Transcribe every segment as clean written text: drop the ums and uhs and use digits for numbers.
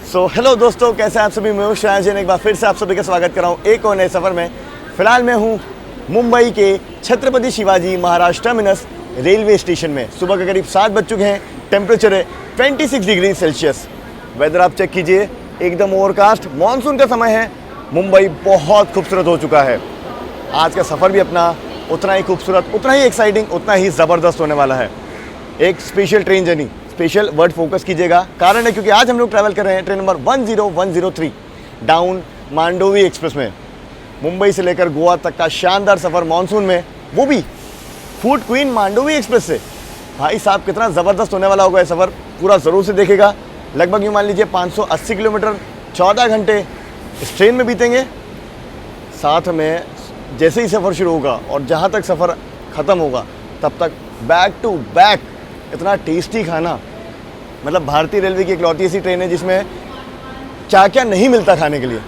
Hello दोस्तों, कैसे हैं आप सभी। मैं हूं शाहजहान, एक बार फिर से आप सभी का स्वागत कर रहा हूं एक और नए सफ़र में। फिलहाल मैं हूं मुंबई के Chhatrapati Shivaji Maharaj terminus railway station में। सुबह के करीब 7 बज चुके हैं। टेम्परेचर है 26 डिग्री सेल्सियस। वेदर आप चेक कीजिए, एकदम ओवरकास्ट, मानसून का समय है। मुंबई बहुत खूबसूरत हो चुका है। आज का सफ़र भी अपना उतना ही खूबसूरत, उतना ही एक्साइटिंग, उतना ही ज़बरदस्त होने वाला है। एक special train journey, special word focus कीजिएगा। कारण है क्योंकि आज हम लोग ट्रैवल कर रहे हैं train number 10103 down Mandovi express में। मुंबई से लेकर गोवा तक का शानदार सफ़र मानसून में, वो भी फूड क्वीन मांडोवी एक्सप्रेस से। भाई साहब, कितना ज़बरदस्त होने वाला होगा ये सफ़र, पूरा ज़रूर से देखेगा। लगभग यूँ मान लीजिए 580 किलोमीटर 14 घंटे इस ट्रेन में बीतेंगे। साथ में जैसे ही सफ़र शुरू होगा और जहाँ तक सफ़र ख़त्म होगा तब तक बैक टू बैक इतना टेस्टी खाना। मतलब भारतीय रेलवे की इकलौती ऐसी ट्रेन है जिसमें क्या क्या नहीं मिलता खाने के लिए।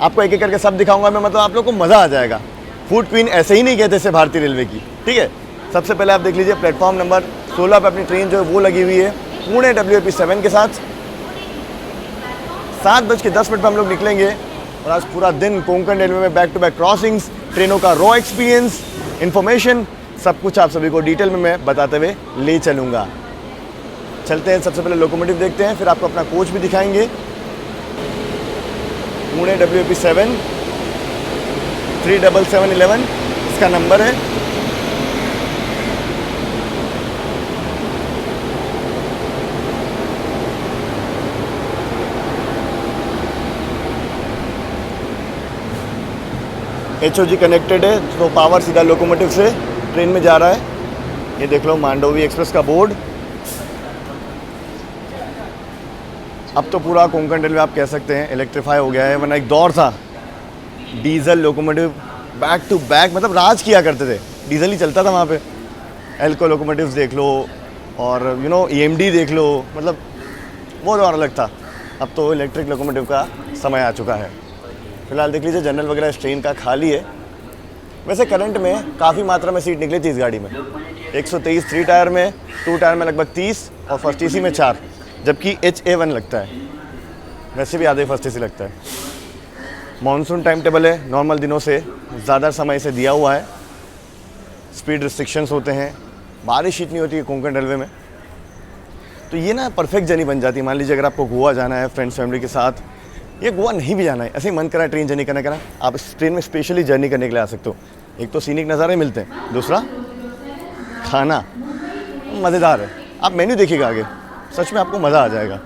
आपको एक एक करके सब दिखाऊंगा मैं, मतलब आप लोग को मज़ा आ जाएगा। फूड क्वीन ऐसे ही नहीं कहते इसे भारतीय रेलवे की, ठीक है। सबसे पहले आप देख लीजिए, प्लेटफॉर्म नंबर 16 पर अपनी ट्रेन जो है वो लगी हुई है पुणे WAP7 के साथ। 7:10 पर हम लोग निकलेंगे और आज पूरा दिन कोंकण रेलवे में बैक टू बैक क्रॉसिंग्स, ट्रेनों का रॉ एक्सपीरियंस, इन्फॉर्मेशन, सब कुछ आप सभी को डिटेल में मैं बताते हुए ले चलूँगा। चलते हैं, सबसे पहले लोकोमोटिव देखते हैं, फिर आपको अपना कोच भी दिखाएंगे। पुणे WAP7 37711 इसका नंबर है। HOG कनेक्टेड है, तो पावर सीधा लोकोमोटिव से ट्रेन में जा रहा है। ये देख लो मांडोवी एक्सप्रेस का बोर्ड। अब तो पूरा कोंकण रेलवे आप कह सकते हैं इलेक्ट्रीफाई हो गया है, वरना एक दौर था diesel locomotive back to back, मतलब राज किया करते थे, डीजल ही चलता था वहाँ पे। एल्को लोकोमोटिव्स देख लो और EMD देख लो, मतलब वो दौर अलग था। अब तो इलेक्ट्रिक लोकोमोटिव का समय आ चुका है। फिलहाल देख लीजिए, जनरल वगैरह इस ट्रेन का खाली है। वैसे करंट में काफ़ी मात्रा में सीट निकली थी इस गाड़ी में। 123 3 टायर में, 2 टायर में लगभग 30 और फर्स्ट AC में 4, जबकि HA1 लगता है। वैसे भी आधे फर्स्ट AC लगता है। मॉनसून टाइम टेबल है, नॉर्मल दिनों से ज़्यादा समय से दिया हुआ है। स्पीड रिस्ट्रिक्शंस होते हैं, बारिश इतनी होती है कोंकण रेलवे में, तो ये ना परफेक्ट जर्नी बन जाती है। मान लीजिए अगर आपको गोवा जाना है फ्रेंड्स फैमिली के साथ, ये गोवा नहीं भी जाना है, ऐसे ही मन करा ट्रेन जर्नी करने का ना, आप इस ट्रेन में स्पेशली जर्नी करने के लिए आ सकते हो। एक तो सीनिक नज़ारे मिलते हैं, दूसरा खाना मज़ेदार है। आप मेन्यू देखिएगा आगे, सच में आपको मज़ा आ जाएगा।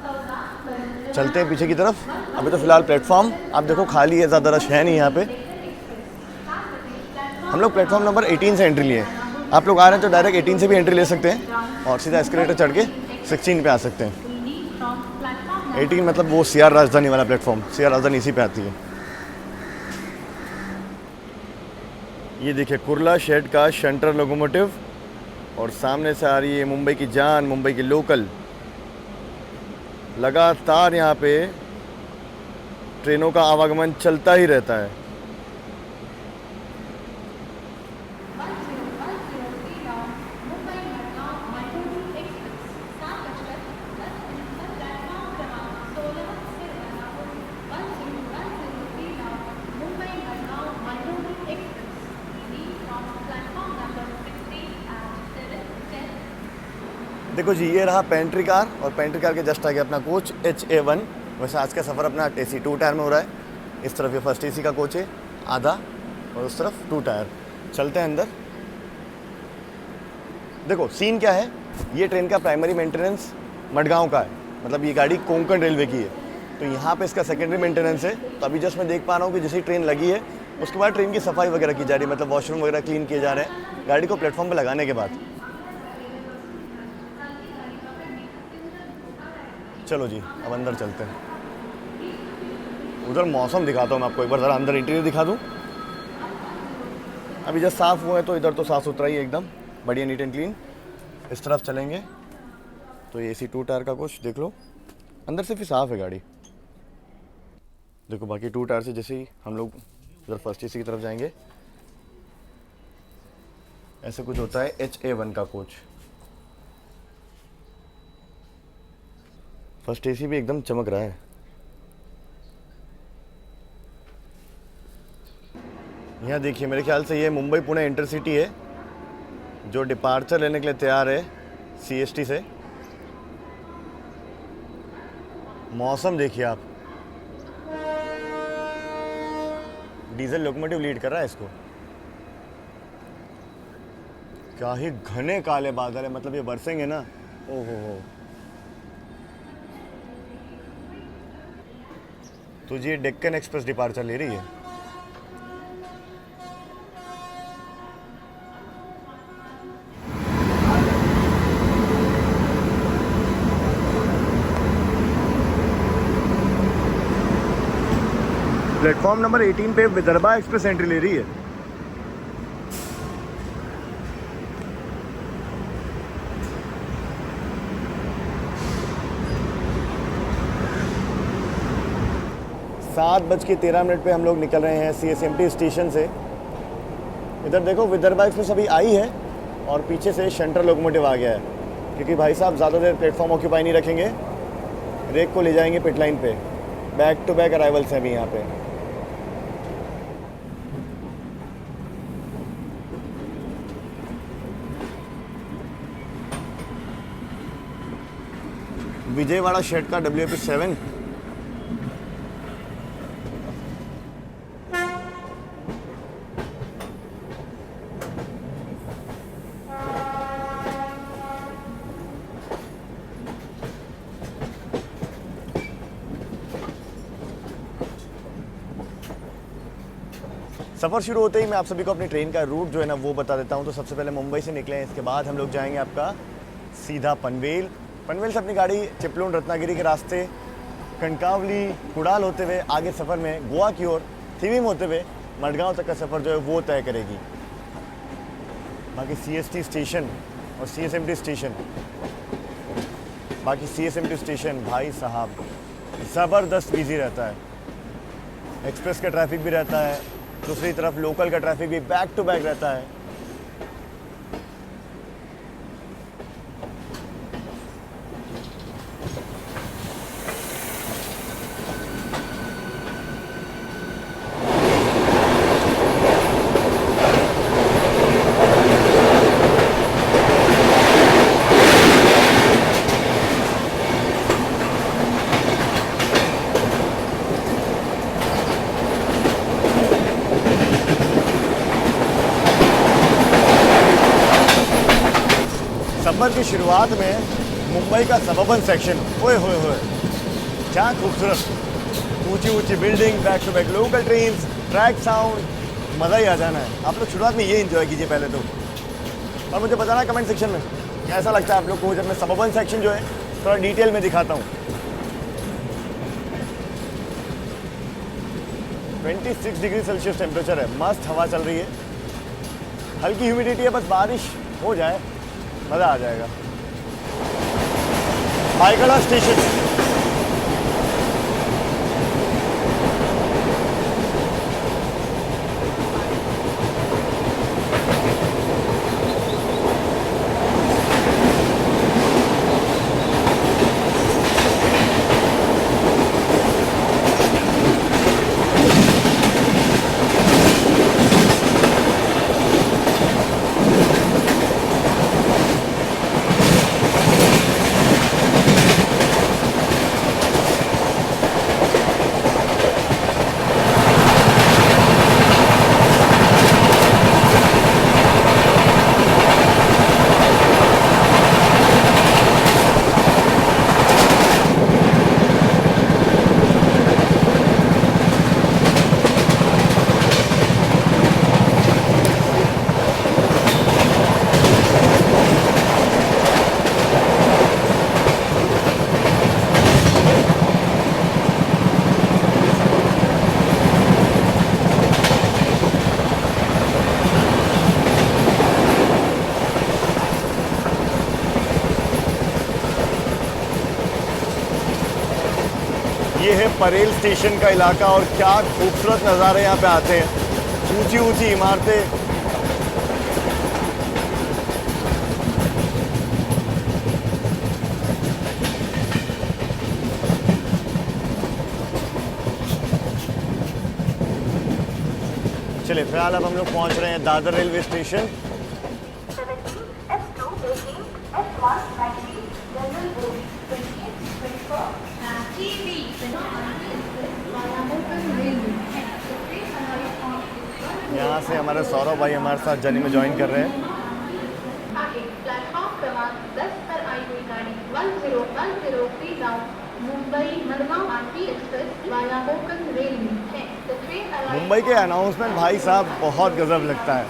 चलते हैं पीछे की तरफ। अभी तो फिलहाल प्लेटफॉर्म आप देखो खाली है, ज़्यादा रश है नहीं यहाँ पे। हम लोग प्लेटफॉर्म नंबर 18 से एंट्री लिए। आप लोग आ रहे हैं तो डायरेक्ट 18 से भी एंट्री ले सकते हैं और सीधा एस्केलेटर चढ़ के 16 पे आ सकते हैं। 18 मतलब वो CR राजधानी वाला प्लेटफॉर्म, CR राजधानी इसी पे आती है। ये देखिए कुर्ला शेड का शंटर लोकोमोटिव, और सामने से आ रही है मुंबई की जान, मुंबई की लोकल। लगातार यहाँ पे ट्रेनों का आवागमन चलता ही रहता है। देखो जी, ये रहा पेंट्री कार, और पेंट्री कार के जस्ट आगे अपना कोच HA1। वैसे आज का सफ़र अपना AC 2 टायर में हो रहा है। इस तरफ ये फर्स्ट AC का कोच है आधा, और उस तरफ 2 टायर। चलते हैं अंदर। देखो सीन क्या है, ये ट्रेन का प्राइमरी मेंटेनेंस मडगांव का है, मतलब ये गाड़ी कोंकण रेलवे की है, तो यहाँ पे इसका सेकेंडरी मेंटेनेंस है। तो अभी जस्ट मैं देख पा रहा हूँ कि जैसे ट्रेन लगी है उसके बाद ट्रेन की सफाई वगैरह की जा रही है, मतलब वॉशरूम वगैरह क्लीन किए जा रहे हैं गाड़ी को प्लेटफॉर्म पर लगाने के बाद। चलो जी, अब अंदर चलते हैं। उधर मौसम दिखाता हूँ मैं आपको एक बार, ज़रा अंदर इंटीरियर दिखा दूँ। अभी जस्ट साफ़ हुआ है तो इधर तो साफ़ सुथरा ही है एकदम, बढ़िया नीट एंड क्लीन। इस तरफ चलेंगे तो ये AC 2 टायर का कुछ देख लो, अंदर से फिर साफ़ है गाड़ी। देखो बाकी 2 टायर से जैसे ही हम लोग उधर फर्स्ट AC की तरफ जाएंगे, ऐसे कुछ होता है HA1 का कोच। फर्स्ट AC भी एकदम चमक रहा है। यहाँ देखिए, मेरे ख्याल से ये मुंबई पुणे इंटरसिटी है जो डिपार्चर लेने के लिए तैयार है सीएसटी से। मौसम देखिए आप, डीजल लोकोमोटिव लीड कर रहा है इसको। क्या ही घने काले बादल है, मतलब ये बरसेंगे ना। ओहो हो। तो ये डेक्कन एक्सप्रेस डिपार्चर ले रही है। प्लेटफॉर्म नंबर 18 पे विदर्भा एक्सप्रेस एंट्री ले रही है। सात बज के 13 मिनट पे हम लोग निकल रहे हैं CSMT स्टेशन से। इधर देखो, विदर्भा एक्सप्रेस अभी आई है और पीछे से शंटर लोकोमोटिव आ गया है, क्योंकि भाई साहब ज़्यादा देर प्लेटफॉर्म ऑक्यूपाई नहीं रखेंगे, रेक को ले जाएंगे पिट लाइन पे। बैक टू बैक अराइवल्स हैं अभी यहाँ पे। विजयवाड़ा शेड का WP7। सफ़र शुरू होते ही मैं आप सभी को अपनी ट्रेन का रूट जो है ना वो बता देता हूँ। तो सबसे पहले मुंबई से निकले हैं, इसके बाद हम लोग जाएंगे आपका सीधा पनवेल। पनवेल से अपनी गाड़ी चिपलून रत्नागिरी के रास्ते कनकावली कुड़ाल होते हुए आगे सफ़र में गोवा की ओर थिविम होते हुए मडगांव तक का सफ़र जो है वो तय करेगी। बाकी CST स्टेशन और CSMT स्टेशन, भाई साहब ज़बरदस्त बिजी रहता है। एक्सप्रेस का ट्रैफिक भी रहता है, दूसरी तरफ लोकल का ट्रैफिक भी बैक टू बैक रहता है। सफ़र की शुरुआत में मुंबई का सबअर्बन सेक्शन, ओए होए होए क्या खूबसूरत, ऊंची ऊंची building, back to back local trains, track sound, मज़ा ही आ जाना है। आप लोग शुरुआत में ये एंजॉय कीजिए पहले तो, और मुझे बताना कमेंट सेक्शन में कैसा लगता है आप लोग को जब मैं सबअर्बन सेक्शन जो है थोड़ा डिटेल में दिखाता हूँ। 26 डिग्री सेल्सियस टेम्परेचर है, मस्त हवा चल रही है, हल्की ह्यूमिडिटी है, बस बारिश हो जाए मज़ा आ जाएगा। भाईगढ़ा स्टेशन, ये है परेल स्टेशन का इलाका और क्या खूबसूरत नज़ारे यहाँ पे आते हैं। ऊंची ऊंची इमारतें, चलिए फिलहाल अब हम लोग पहुंच रहे हैं दादर रेलवे स्टेशन। यहाँ से हमारे सौरभ भाई हमारे साथ जर्नी में ज्वाइन कर रहे हैं। प्लेटफॉर्म क्रमांक 10 पर आई हुई गाड़ी 1010 Mumbai Madgaon RP express via Konkan rail में है। मुंबई के अनाउंसमेंट भाई साहब बहुत गजब लगता है।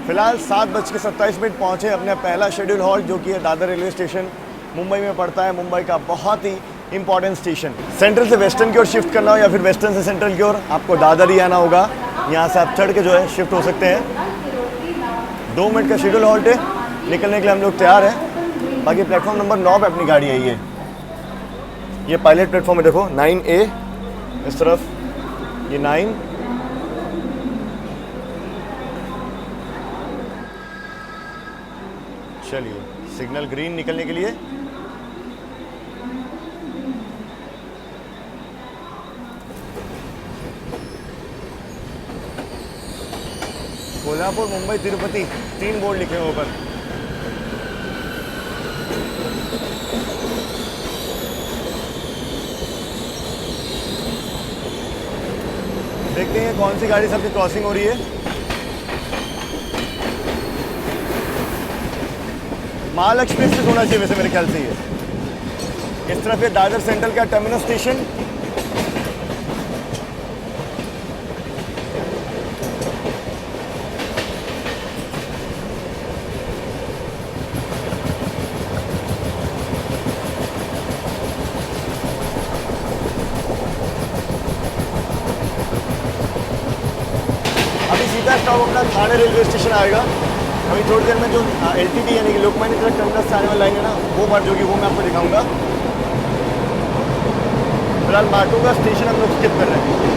फिलहाल 7:27 पहुँचे अपने पहला शेड्यूल हॉल्ट जो कि है दादर रेलवे स्टेशन, मुंबई में पड़ता है। मुंबई का बहुत ही इंपॉर्टेंट स्टेशन। सेंट्रल से वेस्टर्न की ओर शिफ्ट करना हो या फिर वेस्टर्न से सेंट्रल की ओर, आपको दादर ही आना होगा। यहाँ से आप चढ़ के जो है शिफ्ट हो सकते हैं। 2 मिनट का शेड्यूल हॉल्ट है, निकलने के लिए हम लोग तैयार हैं। बाकी प्लेटफॉर्म नंबर 9 पे अपनी गाड़ी आई है। ये पायलट प्लेटफॉर्म है, देखो 9A इस तरफ, ये 9। चलिए सिग्नल ग्रीन निकलने के लिए। कोल्हापुर, मुंबई, तिरुपति 3 बोर्ड लिखे हैं ऊपर। देखते हैं कौन सी गाड़ी सबकी क्रॉसिंग हो रही है। महालक्ष्मी एक्सप्रेस होना चाहिए वैसे मेरे ख्याल से। ये इस तरफ ये दादर सेंट्रल का टर्मिनल स्टेशन। अभी सीधा स्टॉप अपना थाने रेलवे स्टेशन आएगा। अभी थोड़ी देर में जो LTT यानी कि लोकमान्य तिलक टर्मिनस से आने वाली लाइन है ना, वो मर्ज होगी, वो मैं आपको दिखाऊंगा। फिलहाल माटुंगा स्टेशन हम लोग स्किप कर रहे हैं।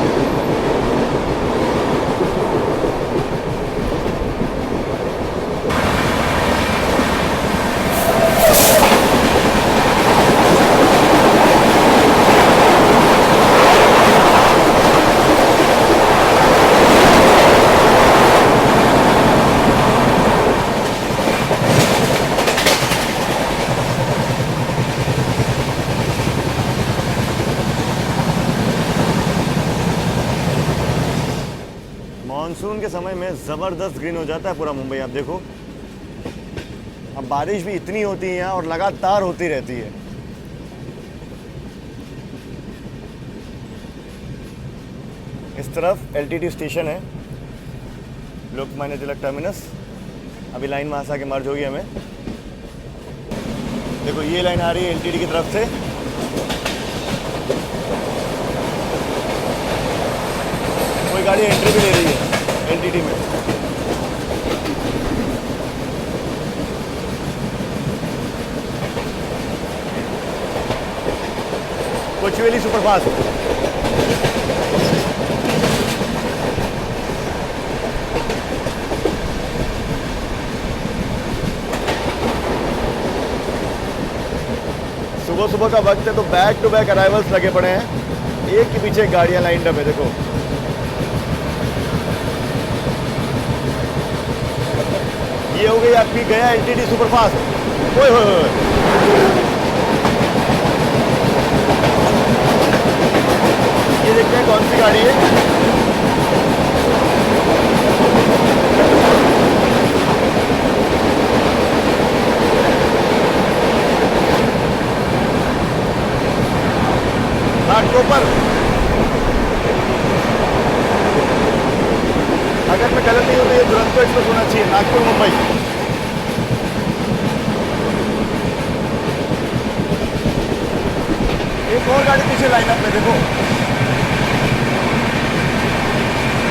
मानसून के समय में ज़बरदस्त ग्रीन हो जाता है पूरा मुंबई। आप देखो अब बारिश भी इतनी होती है यहाँ और लगातार होती रहती है। इस तरफ LTT स्टेशन है, लोकमान्य तिलक टर्मिनस। अभी लाइन वहाँ से आके मर्ज होगी हमें। देखो ये लाइन आ रही है LTT की तरफ से। कोई गाड़ी एंट्री भी ले रही है LTT में। कोचुवेली सुपरफास्ट। सुबह सुबह का वक्त है तो बैक टू बैक अराइवल्स लगे पड़े हैं, एक के पीछे गाड़ियां लाइन अप है। देखो ये हो गई आपकी गया LTT सुपरफास्ट। ओए होए होए, ये देखते हैं कौन सी गाड़ी है। घाटकोपर। अगर मैं गलत नहीं हूँ तो ये दुरंतो एक्सप्रेस होना चाहिए, नागपुर मुंबई। एक और गाड़ी पीछे लाइनअप में देखो,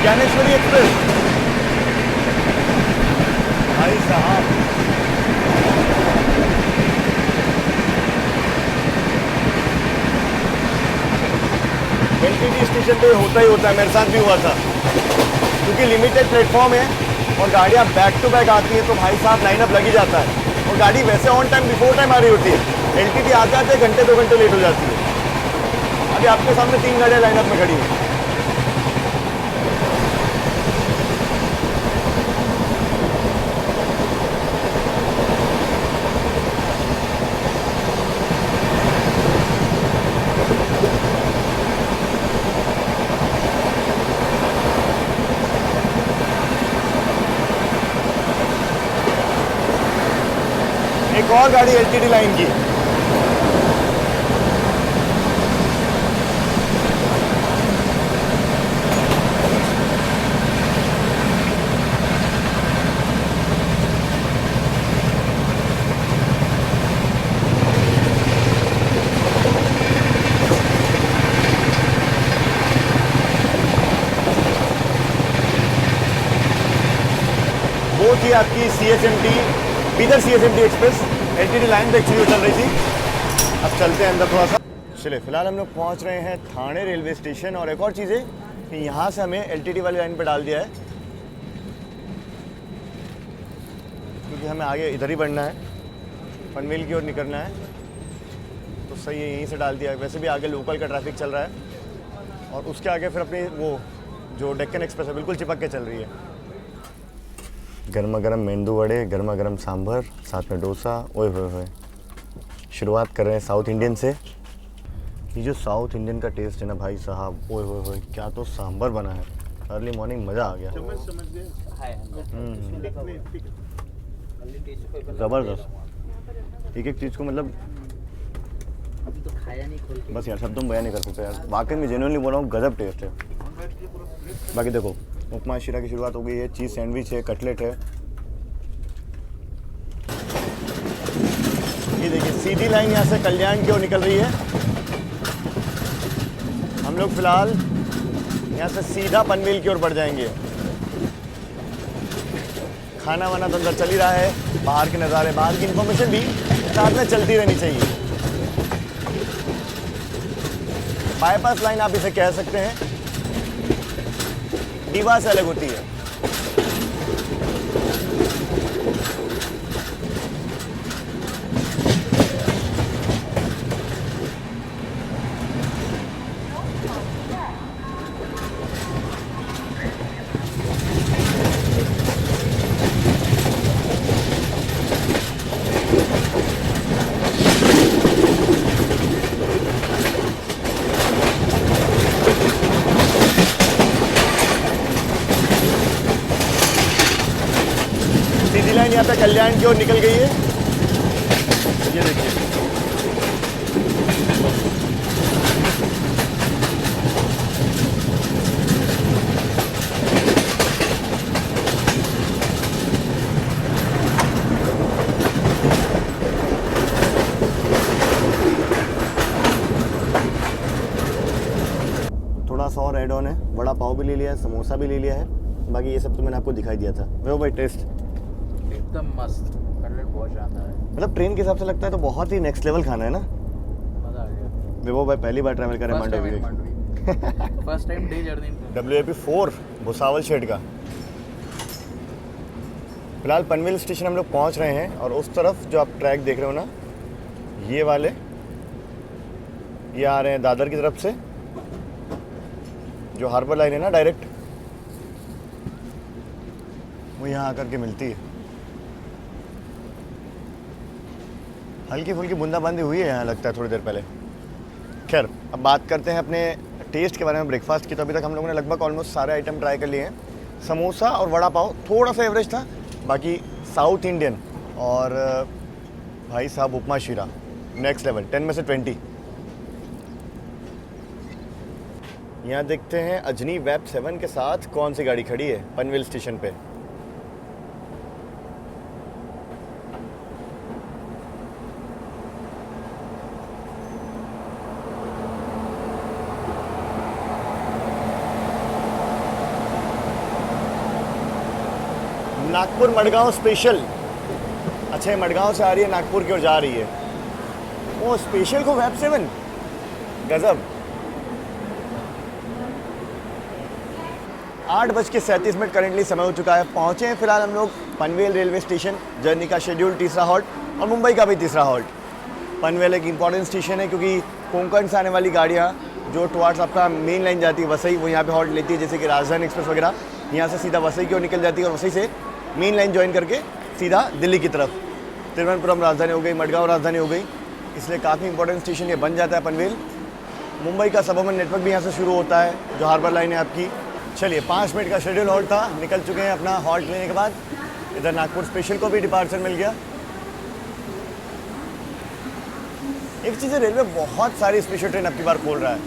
ज्ञानेश्वरी एक्सप्रेस। भाई साहब LTT स्टेशन पे होता ही होता है, मेरे साथ भी हुआ था। क्योंकि लिमिटेड प्लेटफॉर्म है और गाड़ियाँ बैक टू बैक आती है तो भाई साहब लाइनअप लग ही जाता है। और गाड़ी वैसे ऑन टाइम बिफोर टाइम आ रही होती है, LTT आते आते घंटे 2 घंटे लेट हो जाती है। अभी आपके सामने 3 गाड़ियाँ लाइनअप में खड़ी हैं। एक और गाड़ी एलटीडी लाइन की। वो थी आपकी CSMT Bidar CSMT express LTD line पे एक्चुअली चल रही थी। अब चलते हैं अंदर थोड़ा सा। चलिए फिलहाल हम लोग पहुंच रहे हैं थाने रेलवे स्टेशन। और एक और चीज़ है कि यहाँ से हमें एलटीडी वाली लाइन पे डाल दिया है, क्योंकि हमें आगे इधर ही बढ़ना है, पनवेल की ओर निकलना है, तो सही है यहीं से डाल दिया है। वैसे भी आगे लोकल का ट्रैफिक चल रहा है और उसके आगे फिर अपनी वो जो डेक्कन एक्सप्रेस है बिल्कुल चिपक के चल रही है। गर्मा गर्म मेंदू वड़े, गर्मा गर्म सांभर, साथ में डोसा। ओए होए होए। शुरुआत कर रहे हैं साउथ इंडियन से। ये जो साउथ इंडियन का टेस्ट है ना भाई साहब, ओए होए होए, क्या तो सांभर बना है। अर्ली मॉर्निंग मज़ा आ गया। ज़बरदस्त। एक एक चीज़ को मतलब अभी तो खाया नहीं खोल के। बस यार सब तुम बयान नहीं कर सकते यार, वाकई में जेन्युइनली बोल रहा हूँ, गजब टेस्ट है। बाकी देखो उपमा शीरा की शुरुआत हो गई है, चीज़ सैंडविच है, कटलेट है। ये देखिए सीधी लाइन यहाँ से कल्याण की ओर निकल रही है। हम लोग फिलहाल यहाँ से सीधा पनवेल की ओर बढ़ जाएंगे। खाना वाना तो अंदर चल ही रहा है, बाहर के नज़ारे, बाहर की इन्फॉर्मेशन भी साथ में चलती रहनी चाहिए। बाईपास लाइन आप इसे कह सकते हैं, दीवार से अलग होती है। सीधी लाइन यहाँ पे कल्याण की ओर निकल गई है। ये देखिए थोड़ा सा और ऐड ऑन है, वड़ा पाव भी ले लिया है, समोसा भी ले लिया है। बाकी ये सब तो मैंने आपको दिखाई दिया था। वो भाई टेस्ट एकदम मस्त, कटलेट बहुत शानदार है, मतलब ट्रेन के हिसाब से लगता है तो बहुत ही नेक्स्ट लेवल खाना है ना। मजा आ गया। विवो भाई पहली बार ट्रैवल कर रहे हैं Mandovi. First time day journey. WAP4 Bhusawal shed का। फिलहाल पनवेल स्टेशन हम लोग पहुंच रहे हैं और उस तरफ जो आप ट्रैक देख रहे हो ना, ये वाले ये आ रहे हैं दादर की तरफ से, जो हार्बर लाइन है ना डायरेक्ट, वो यहाँ आकर के मिलती है। हल्की फुल्की बूंदाबांदी हुई है यहाँ, लगता है थोड़ी देर पहले। खैर अब बात करते हैं अपने टेस्ट के बारे में, ब्रेकफास्ट की। तो अभी तक हम लोगों ने लगभग ऑलमोस्ट सारे आइटम ट्राई कर लिए हैं। समोसा और वड़ा पाव थोड़ा सा एवरेज था, बाकी साउथ इंडियन और भाई साहब उपमा शीरा नेक्स्ट लेवल, 10 में से 20। यहाँ देखते हैं अजनी वेब 7 के साथ कौन सी गाड़ी खड़ी है पनवेल स्टेशन पे। नागपुर मडगांव स्पेशल। अच्छा, ये मडगांव से आ रही है, नागपुर की ओर जा रही है। वो स्पेशल को वेब 7, गजब। 8:37 करेंटली समय हो चुका है। पहुँचे हैं फिलहाल हम लोग पनवेल रेलवे स्टेशन। जर्नी का शेड्यूल तीसरा हॉल्ट और मुंबई का भी तीसरा हॉल्ट। पनवेल एक इंपॉर्टेंट स्टेशन है, क्योंकि कोंकण से आने वाली गाड़ियाँ जो टुवार्ड्स आपका मेन लाइन जाती है वसई, वो यहाँ पे हॉल्ट लेती है। जैसे कि राजधानी एक्सप्रेस वगैरह यहाँ से सीधा वसई की ओर निकल जाती है और वसई से मेन लाइन ज्वाइन करके सीधा दिल्ली की तरफ। तिरुवनंतपुरम राजधानी हो गई, मडगांव राजधानी हो गई, इसलिए काफ़ी इंपॉर्टेंट स्टेशन ये बन जाता है पनवेल। मुंबई का सबअर्बन नेटवर्क भी यहाँ से शुरू होता है, जो हार्बर लाइन है आपकी। चलिए 5 मिनट का शेड्यूल हॉल्ट था, निकल चुके हैं अपना हॉल्ट लेने के बाद। इधर नागपुर स्पेशल को भी डिपार्चर मिल गया। एक चीज़ है, रेलवे बहुत सारी स्पेशल ट्रेन अपनी बार खोल रहा है,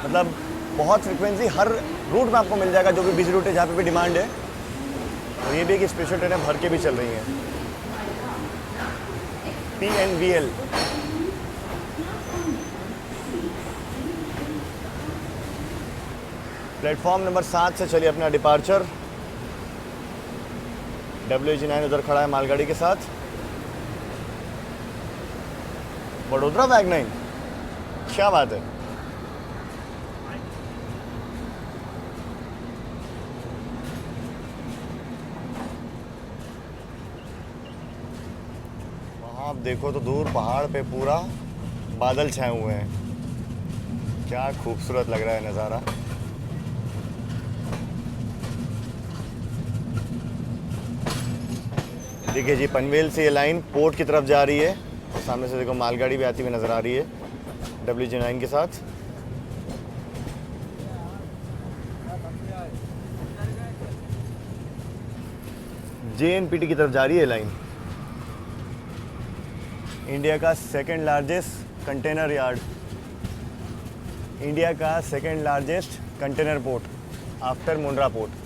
मतलब बहुत फ्रिक्वेंसी हर रूट में आपको मिल जाएगा, जो भी बिजी रूट है जहाँ पे भी डिमांड है। और ये भी कि स्पेशल ट्रेनें भर के भी चल रही हैं। PNVL प्लेटफॉर्म नंबर 7 से चलिए अपना डिपार्चर। WG9 उधर खड़ा है मालगाड़ी के साथ। वडोदरा वैगनाइन, क्या बात है। वहाँ आप देखो तो दूर पहाड़ पे पूरा बादल छाए हुए हैं, क्या खूबसूरत लग रहा है नज़ारा। देखिए जी, पनवेल से ये लाइन पोर्ट की तरफ जा रही है और सामने से देखो मालगाड़ी भी आती हुई नज़र आ रही है WG9 के साथ। JNPT की तरफ जा रही है लाइन। इंडिया का second largest container yard, India का second largest container port after Mundra port.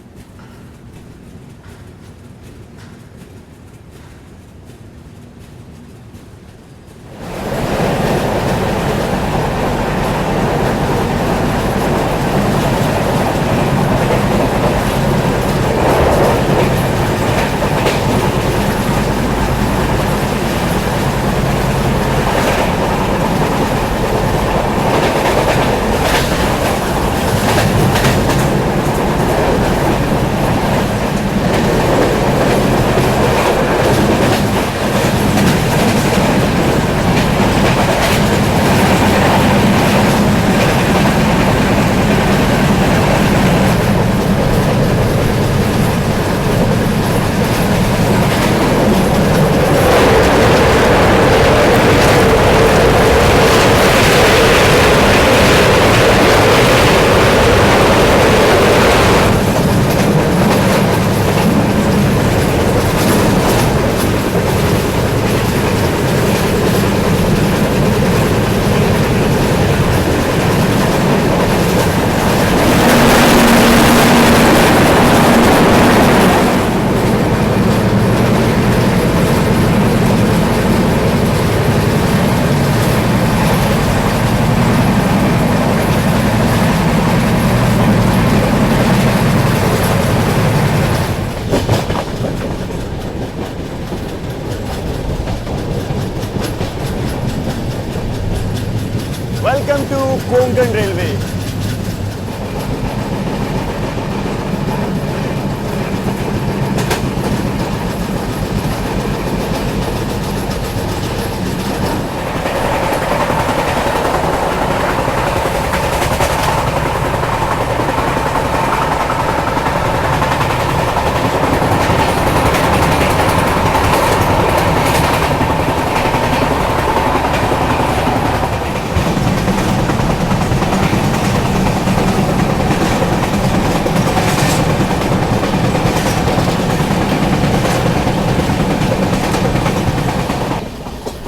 Welcome to Konkan railway.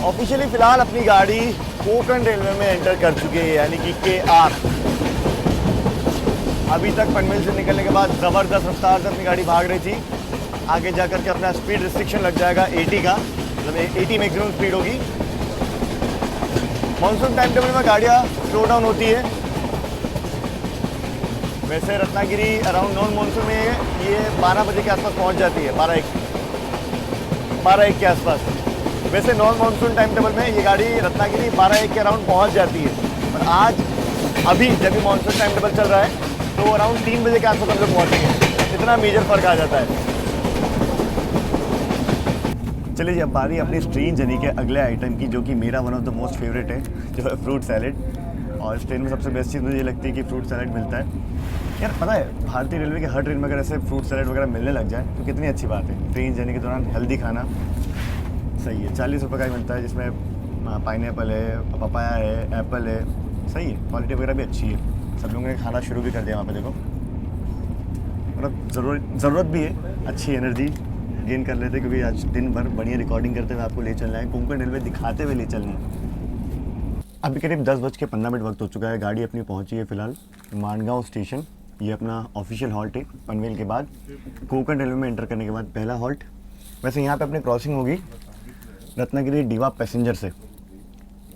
Officially फिलहाल अपनी गाड़ी कोंकण रेलवे में एंटर कर चुकी है, यानी कि KR। अभी तक पनवेल से निकलने के बाद ज़बरदस्त रफ्तार से अपनी गाड़ी भाग रही थी। आगे जा कर के अपना स्पीड रिस्ट्रिक्शन लग जाएगा 80 का, मतलब 80 मैक्सिमम स्पीड होगी। मानसून टाइम टेबल में गाड़ियाँ स्लो डाउन होती है। वैसे रत्नागिरी अराउंड नॉन मानसून में ये 12 बजे के आसपास पहुँच जाती है, 12-1 के आसपास। वैसे नॉन मानसून टाइम टेबल में ये गाड़ी रत्नागिरी 12-1 के अराउंड पहुंच जाती है, पर आज अभी जब भी मानसून टाइम टेबल चल रहा है तो अराउंड 3 बजे के आसपास हम लोग पहुँचेंगे। इतना मेजर फ़र्क आ जाता है। चलिए जी, अब बारी अपनी ट्रेन जर्नी के अगले आइटम की, जो कि मेरा one of the most favourite है, जो है फ्रूट सैलेड। और इस ट्रेन में सबसे बेस्ट चीज़ मुझे ये लगती है कि फ्रूट सैलेड मिलता है। यार पता है, भारतीय रेलवे के हर ट्रेन में अगर ऐसे फ्रूट सैलेड वगैरह मिलने लग जाए तो कितनी अच्छी बात है। ट्रेन जर्नी के दौरान हेल्दी खाना सही है। 40 रुपये का ही मिलता है, जिसमें पाइनएप्पल है, पपाया है, एप्पल है। सही है, क्वालिटी वगैरह भी अच्छी है। सब लोगों ने खाना शुरू भी कर दिया वहाँ पे, देखो। मतलब ज़रूरत भी है, अच्छी एनर्जी गेन कर लेते, क्योंकि आज दिन भर बढ़िया रिकॉर्डिंग करते हुए आपको ले चलना है, कोंकण रेलवे दिखाते हुए ले चलना है। अभी करीब 10:15 वक्त हो चुका है। गाड़ी अपनी पहुंची है फिलहाल मानगांव स्टेशन। ये अपना ऑफिशियल हॉल्ट है पनवेल के बाद। कोंकण रेलवे में एंटर करने के बाद पहला हॉल्ट। वैसे यहाँ पे अपनी क्रॉसिंग होगी रत्नागिरी डीवा पैसेंजर से,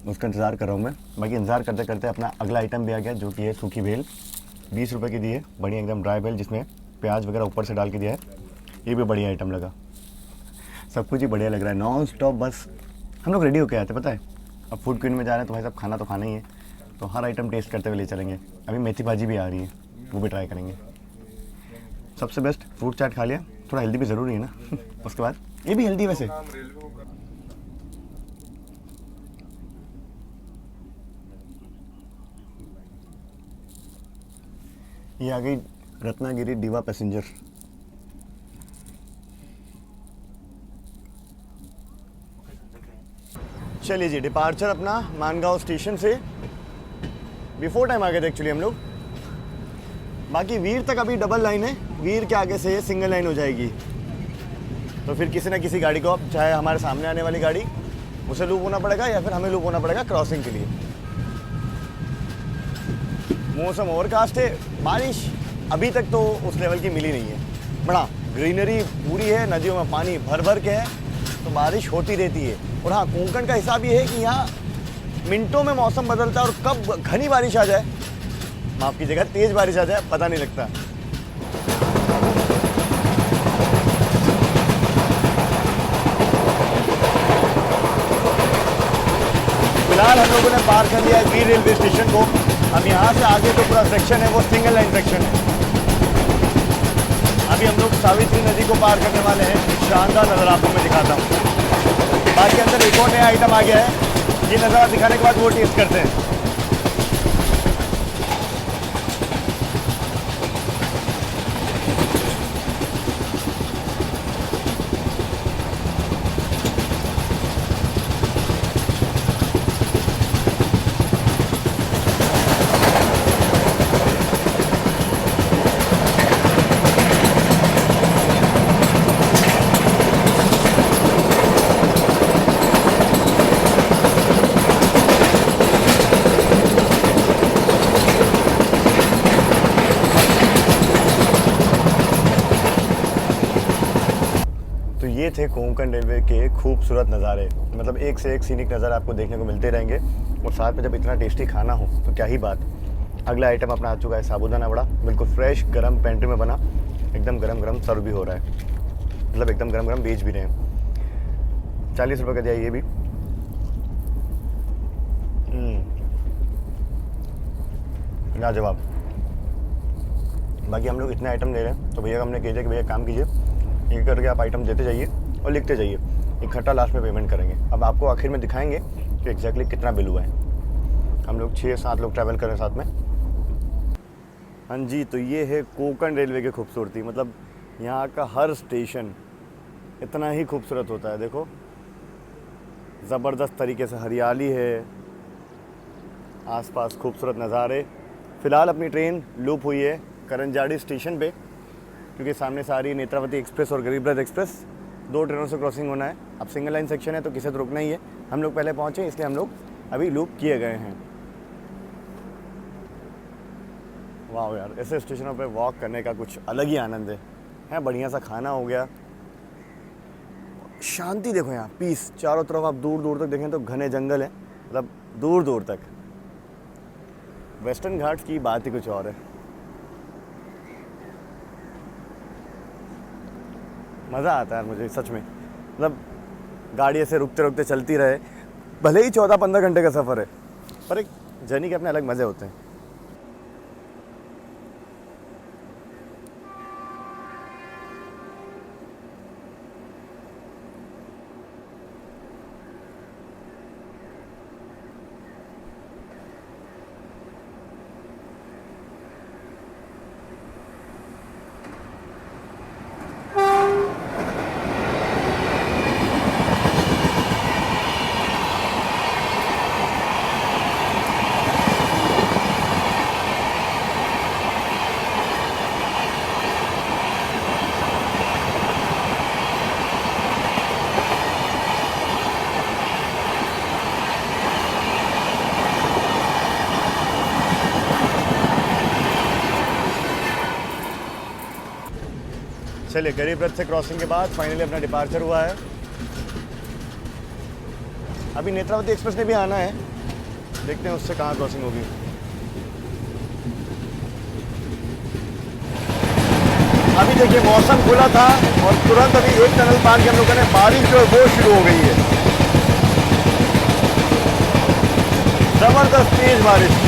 उसका इंतज़ार कर रहा हूँ मैं। बाकी इंतज़ार करते करते अपना अगला आइटम भी आ गया, जो कि है सूखी भेल। 20 रुपये की दी है, बढ़िया एकदम ड्राई भेल, जिसमें प्याज वगैरह ऊपर से डाल के दिया है। ये भी बढ़िया आइटम लगा, सब कुछ ही बढ़िया लग रहा है। नॉन स्टॉप बस हम लोग रेडी होके आए थे, पता है। अब फूड क्वीन में जा रहे हैं तो भाई साहब खाना तो खाना ही है, तो हर आइटम टेस्ट करते हुए ले चलेंगे। अभी मेथी भाजी भी आ रही है, वो भी ट्राई करेंगे। सबसे बेस्ट फ्रूट चाट खा लिया, थोड़ा हेल्दी भी ज़रूरी है ना उसके बाद ये भी हेल्दी वैसे। ये आ गई रत्नागिरी डीवा पैसेंजर। चलिए जी, डिपार्चर अपना मानगांव स्टेशन से बिफोर टाइम आ गए थे एक्चुअली हम लोग। बाकी वीर तक अभी डबल लाइन है, वीर के आगे से सिंगल लाइन हो जाएगी। तो फिर किसी ना किसी गाड़ी को, चाहे हमारे सामने आने वाली गाड़ी, उसे लूप होना पड़ेगा या फिर हमें लूप होना पड़ेगा क्रॉसिंग के लिए। मौसम ओवरकास्ट है, बारिश अभी तक तो उस लेवल की मिली नहीं है। बड़ा ग्रीनरी पूरी है, नदियों में पानी भर भर के है, तो बारिश होती रहती है। और हाँ, कोंकण का हिसाब ये है कि यहाँ मिनटों में मौसम बदलता है और कब घनी बारिश आ जाए, माफ़ कीजिएगा तेज़ बारिश आ जाए, पता नहीं लगता। फिलहाल हम लोगों ने पार कर लिया है वीर रेलवे स्टेशन को। अब यहाँ से आगे जो पूरा सेक्शन है वो सिंगल लाइन सेक्शन है। अभी हम लोग सावित्री नदी को पार करने वाले हैं। शानदार नज़ारा आपको मैं दिखाता हूँ। बाकी अंदर एक और नया आइटम आ गया है, ये नज़ारा दिखाने के बाद वो टेस्ट करते हैं। ये थे कोंकण रेलवे के खूबसूरत नज़ारे। मतलब एक से एक सीनिक नज़ारे आपको देखने को मिलते रहेंगे, और साथ में जब इतना टेस्टी खाना हो तो क्या ही बात। अगला आइटम अपना आ चुका है साबूदाना वड़ा, बिल्कुल फ्रेश गरम पेंट्री में बना, एकदम गरम गरम सर्व भी हो रहा है, मतलब एकदम गरम गरम बेच भी रहे हैं। 40 रुपये का दिया ये भी। लाजवाब। बाकी हम लोग इतने आइटम ले रहे हैं तो भैया हमने कह दिया कि भैया काम कीजिए, ये करके आप आइटम देते जाइए और लिखते जाइए, इकट्ठा लास्ट में पेमेंट करेंगे। अब आपको आखिर में दिखाएंगे कि एग्जैक्टली कितना बिल हुआ है। हम लोग 6-7 लोग ट्रैवल करें साथ में। हाँ जी, तो ये है कोंकण रेलवे की खूबसूरती। मतलब यहाँ का हर स्टेशन इतना ही खूबसूरत होता है। देखो ज़बरदस्त तरीके से हरियाली है, आसपास खूबसूरत नज़ारे। फ़िलहाल अपनी ट्रेन लूप हुई है करंजाड़ी स्टेशन पे, क्योंकि सामने से आ रही है नेत्रावती एक्सप्रेस और गरीब रथ एक्सप्रेस। 2 ट्रेनों से क्रॉसिंग होना है। अब सिंगल लाइन सेक्शन है तो किसे तो रुकना ही है। हम लोग पहले पहुँचे इसलिए हम लोग अभी लूप किए गए हैं। वाह यार, ऐसे स्टेशनों पे वॉक करने का कुछ अलग ही आनंद है। बढ़िया सा खाना हो गया, शांति देखो यहाँ, पीस। चारों तरफ आप दूर दूर तक देखें तो घने जंगल है, मतलब दूर दूर तक। वेस्टर्न घाट्स की बात ही कुछ और है। मज़ा आता है मुझे सच में। मतलब गाड़ी ऐसे रुकते रुकते चलती रहे, भले ही 14-15 घंटे का सफ़र है, पर एक जर्नी के अपने अलग मज़े होते हैं। चलिए गरीब रथ से क्रॉसिंग के बाद फाइनली अपना डिपार्चर हुआ है। अभी नेत्रावती एक्सप्रेस ने भी आना है, देखते हैं उससे कहाँ क्रॉसिंग होगी। अभी देखिए मौसम खुला था और तुरंत अभी एक टनल पार के हम लोगों ने बारिश जो है वो शुरू हो गई है, जबरदस्त तेज बारिश।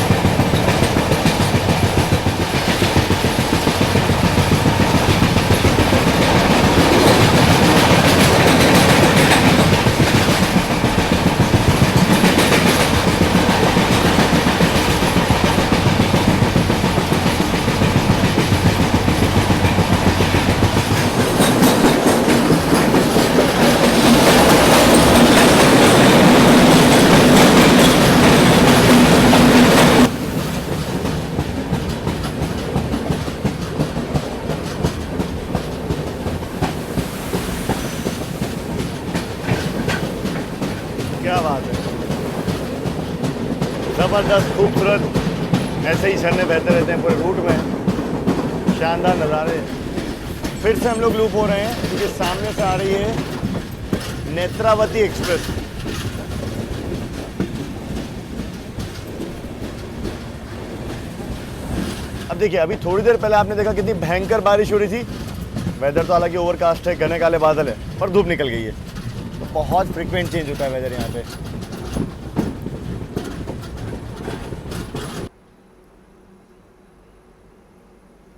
क्या बात है, ज़बरदस्त खूबसूरत, ऐसे ही झरने बहते रहते हैं पूरे रूट में, शानदार नज़ारे। फिर से हम लोग लूप हो रहे हैं क्योंकि सामने से आ रही है नेत्रावती एक्सप्रेस। अब देखिए अभी थोड़ी देर पहले आपने देखा कितनी भयंकर बारिश हो रही थी। वेदर तो हालांकि ओवरकास्ट है, घने काले बादल है, पर धूप निकल गई है। तो बहुत फ्रिक्वेंट चेंज होता है वेदर यहाँ पे।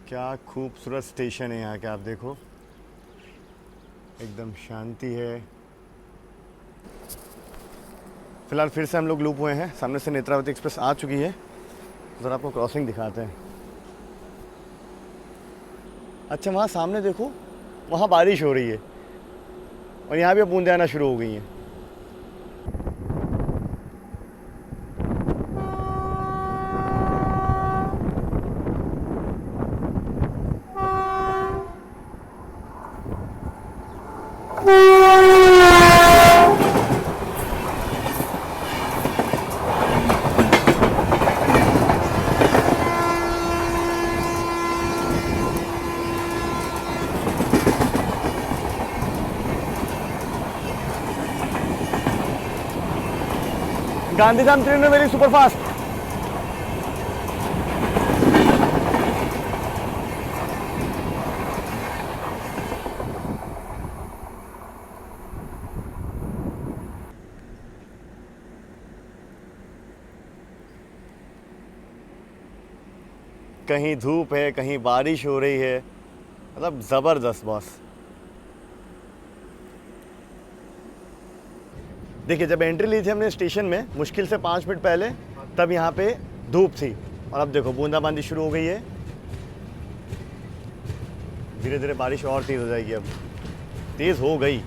क्या खूबसूरत स्टेशन है यहाँ के, आप देखो एकदम शांति है। फिलहाल फिर से हम लोग लूप हुए हैं, सामने से नेत्रावती एक्सप्रेस आ चुकी है। ज़रा आपको क्रॉसिंग दिखाते हैं। अच्छा वहाँ सामने देखो, वहाँ बारिश हो रही है और यहाँ भी अब बूंदें आना शुरू हो गई हैं। गांधीधाम ट्रेन में वेरी सुपर फास्ट। कहीं धूप है, कहीं बारिश हो रही है, मतलब ज़बरदस्त बॉस। देखिए जब एंट्री ली थी हमने स्टेशन में मुश्किल से 5 मिनट पहले, तब यहाँ पे धूप थी और अब देखो बूंदाबांदी शुरू हो गई है। धीरे धीरे बारिश और तेज़ हो जाएगी, अब तेज़ हो गई।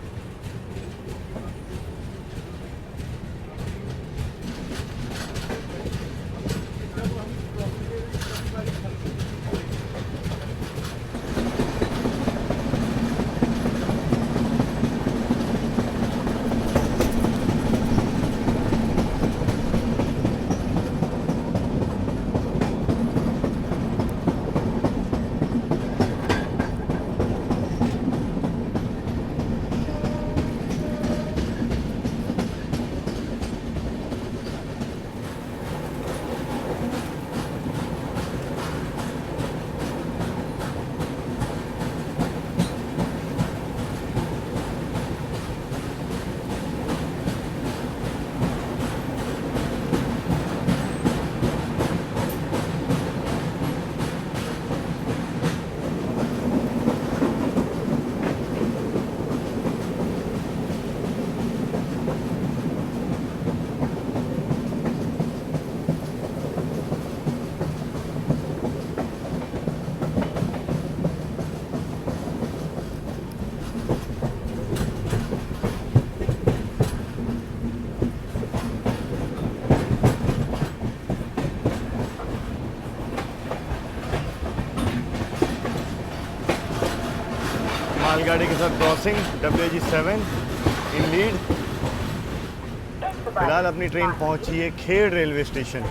मालगाड़ी के साथ क्रॉसिंग WG7 इन लीड। फिलहाल अपनी ट्रेन पहुंची है Khed railway station.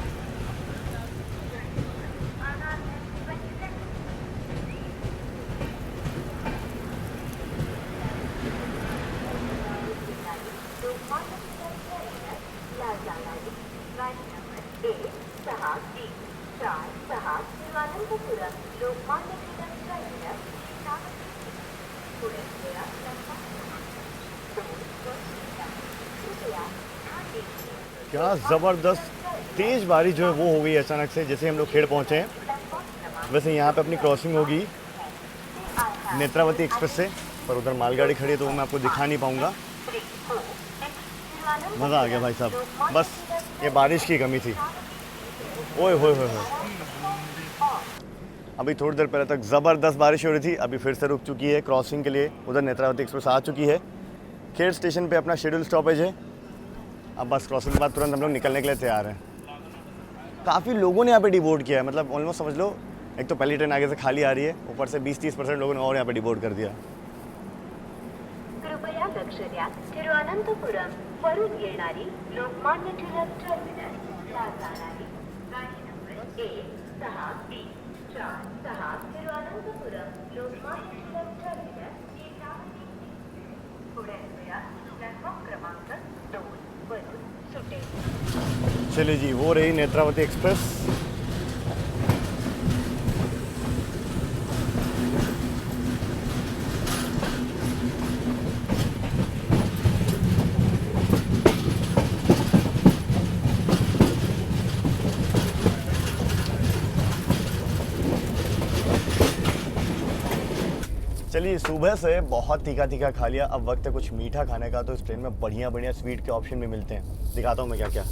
Lokmanya Tilak terminus पुढे वेळा कृपया ध्यान दीजिए। क्या ज़बरदस्त तेज़ बारिश जो है वो हो गई अचानक से, जैसे हम लोग खेड़ पहुँचे हैं। वैसे यहाँ पे अपनी क्रॉसिंग होगी नेत्रावती एक्सप्रेस से, पर उधर मालगाड़ी खड़ी है तो वो मैं आपको दिखा नहीं पाऊँगा। मज़ा आ गया भाई साहब, बस ये बारिश की कमी थी। ओए होए होए होए, अभी थोड़ी देर पहले तक ज़बरदस्त बारिश हो रही थी, अभी फिर से रुक चुकी है क्रॉसिंग के लिए। उधर नेत्रावती एक्सप्रेस आ चुकी है। खेड़ स्टेशन पे अपना शेड्यूल स्टॉपेज है। अब बस क्रॉसिंग के बाद तुरंत हम लोग निकलने के लिए तैयार हैं। काफ़ी लोगों ने यहाँ पे डिबोर्ड किया है, मतलब ऑलमोस्ट समझ लो एक तो पहली ट्रेन आगे से खाली आ रही है, ऊपर से 20-30% लोगों ने और यहाँ पे डिबोर्ड कर दिया। कृपया लक्ष द्या, तिरुअनंतपुरम वरून येणारी लोकमान्य टिळक टर्मिनस ला जाणारी गाडी नंबर 1634 तिरुअनंतपुरम लोकमान्य टिळक टर्मिनस पुढे वेळा प्लॅटफॉर्म क्रमांक 2 वरून सुटेल। चलिए जी, वो रही नेत्रावती एक्सप्रेस। चलिए, सुबह से बहुत तीखा तीखा खा लिया, अब वक्त है कुछ मीठा खाने का। तो इस ट्रेन में बढ़िया बढ़िया स्वीट के ऑप्शन भी मिलते हैं, दिखाता हूँ मैं क्या क्या।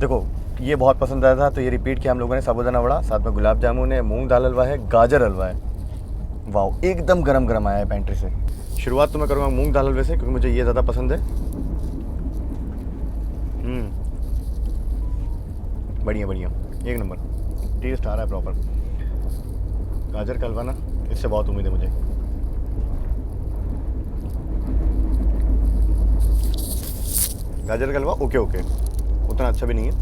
देखो, ये बहुत पसंद आया था तो ये रिपीट किया हम लोगों ने। साबूदाना वड़ा, साथ में गुलाब जामुन है, मूंग दाल हलवा है, गाजर हलवा है। वाह, एकदम गरम गरम आया है पेंट्री से। शुरुआत तो मैं करूँगा मूंग दाल हलवे से, क्योंकि मुझे ये ज़्यादा पसंद है। बढ़िया बढ़िया, एक नंबर टेस्ट आ रहा है प्रॉपर। गाजर का हलवा ना, इससे बहुत उम्मीद है मुझे। गाजर का हलवा ओके ओके, उतना अच्छा भी नहीं है।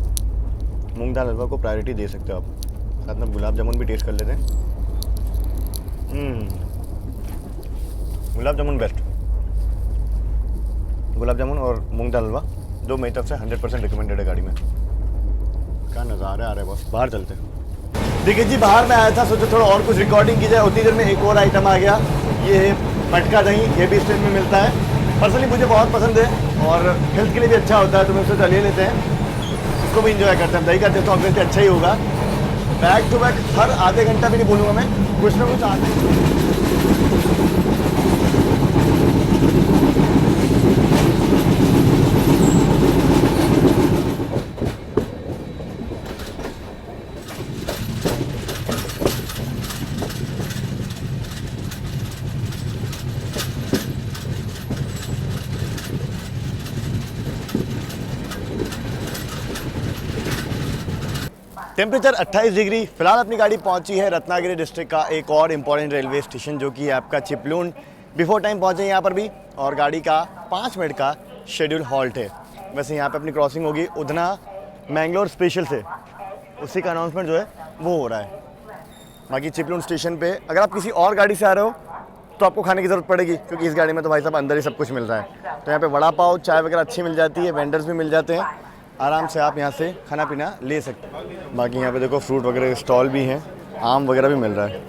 मूंग दाल हलवा को प्रायोरिटी दे सकते हो आप। साथ में गुलाब जामुन भी टेस्ट कर लेते हैं। गुलाब जामुन बेस्ट। गुलाब जामुन और मूंग दाल हलवा दो मेरी तरफ से 100% रिकमेंडेड है गाड़ी में। क्या नज़ारे आ रहे हैं बस, बाहर चलते हैं। देखिए जी, बाहर में आया था, सोचा थोड़ा और कुछ रिकॉर्डिंग की जाए। उतनी देर में एक और आइटम आ गया, ये है मटका दही। ये भी स्टेशन में मिलता है, पर्सनली मुझे बहुत पसंद है और हेल्थ के लिए भी अच्छा होता है, तो मैं उससे चलिए लेते हैं। इसको भी इंजॉय करते हैं। दही का टेस्ट तो ऑब्वियसली अच्छा ही होगा। बैक टू बैक हर आधे घंटा भी नहीं बोलूँगा मैं, कुछ ना कुछ आधे। Temperature 28 degree. फिलहाल अपनी गाड़ी पहुंची है रत्नागिरी डिस्ट्रिक्ट का एक और इम्पॉर्टेंट रेलवे स्टेशन, जो कि है आपका चिपलून। बिफोर टाइम पहुंचे यहाँ पर भी, और गाड़ी का 5 मिनट का शेड्यूल हॉल्ट है। वैसे यहाँ पे अपनी क्रॉसिंग होगी उधना मैंगलोर स्पेशल से, उसी का अनाउंसमेंट जो है वो हो रहा है। बाकी चिपलून स्टेशन पे अगर आप किसी और गाड़ी से आ रहे हो तो आपको खाने की ज़रूरत पड़ेगी, क्योंकि इस गाड़ी में तो भाई साहब अंदर ही सब कुछ मिल रहा है। तो यहाँ पे वड़ा पाव, चाय वगैरह अच्छी मिल जाती है, वेंडर्स भी मिल जाते हैं, आराम से आप यहाँ से खाना पीना ले सकते हैं। बाकी यहाँ पे देखो फ्रूट वगैरह के स्टॉल भी हैं, आम वगैरह भी मिल रहा है।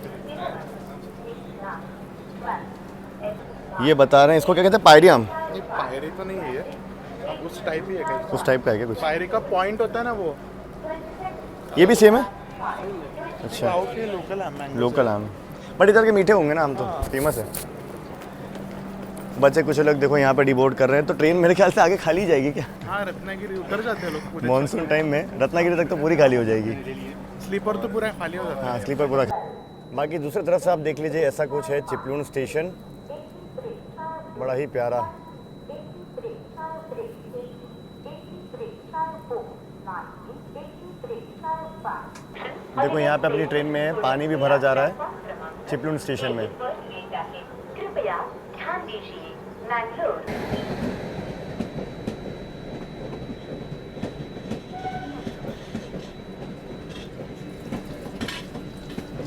ये बता रहे हैं इसको क्या कहते हैं, पायरी आम? नहीं, पायरी तो नहीं है ये, उस टाइप ही है कहीं। उस टाइप का है क्या कुछ? पायरी का पॉइंट होता है ना वो। ये भी सेम है? अच्छा, लोकल आम, लोकल आम। बट इधर के मीठे होंगे ना आम, तो फेमस है। बच्चे कुछ लोग देखो यहाँ पे डिबोर्ड कर रहे हैं, तो ट्रेन मेरे ख्याल से आगे खाली जाएगी क्या? हाँ, रत्नागिरी उतर जाते हैं लोग पूरे। मॉनसून टाइम में रत्नागिरी तक तो पूरी खाली हो जाएगी। स्लीपर तो पूरा खाली हो जाता है। हाँ, स्लीपर पूरा। बाकी दूसरी तरफ से आप देख लीजिए, ऐसा कुछ है चिपलून स्टेशन, बड़ा ही प्यारा। देखो यहाँ पे अपनी ट्रेन में पानी भी भरा जा रहा है चिपलून स्टेशन में। कृपया ध्यान दीजिए, मैंगलोर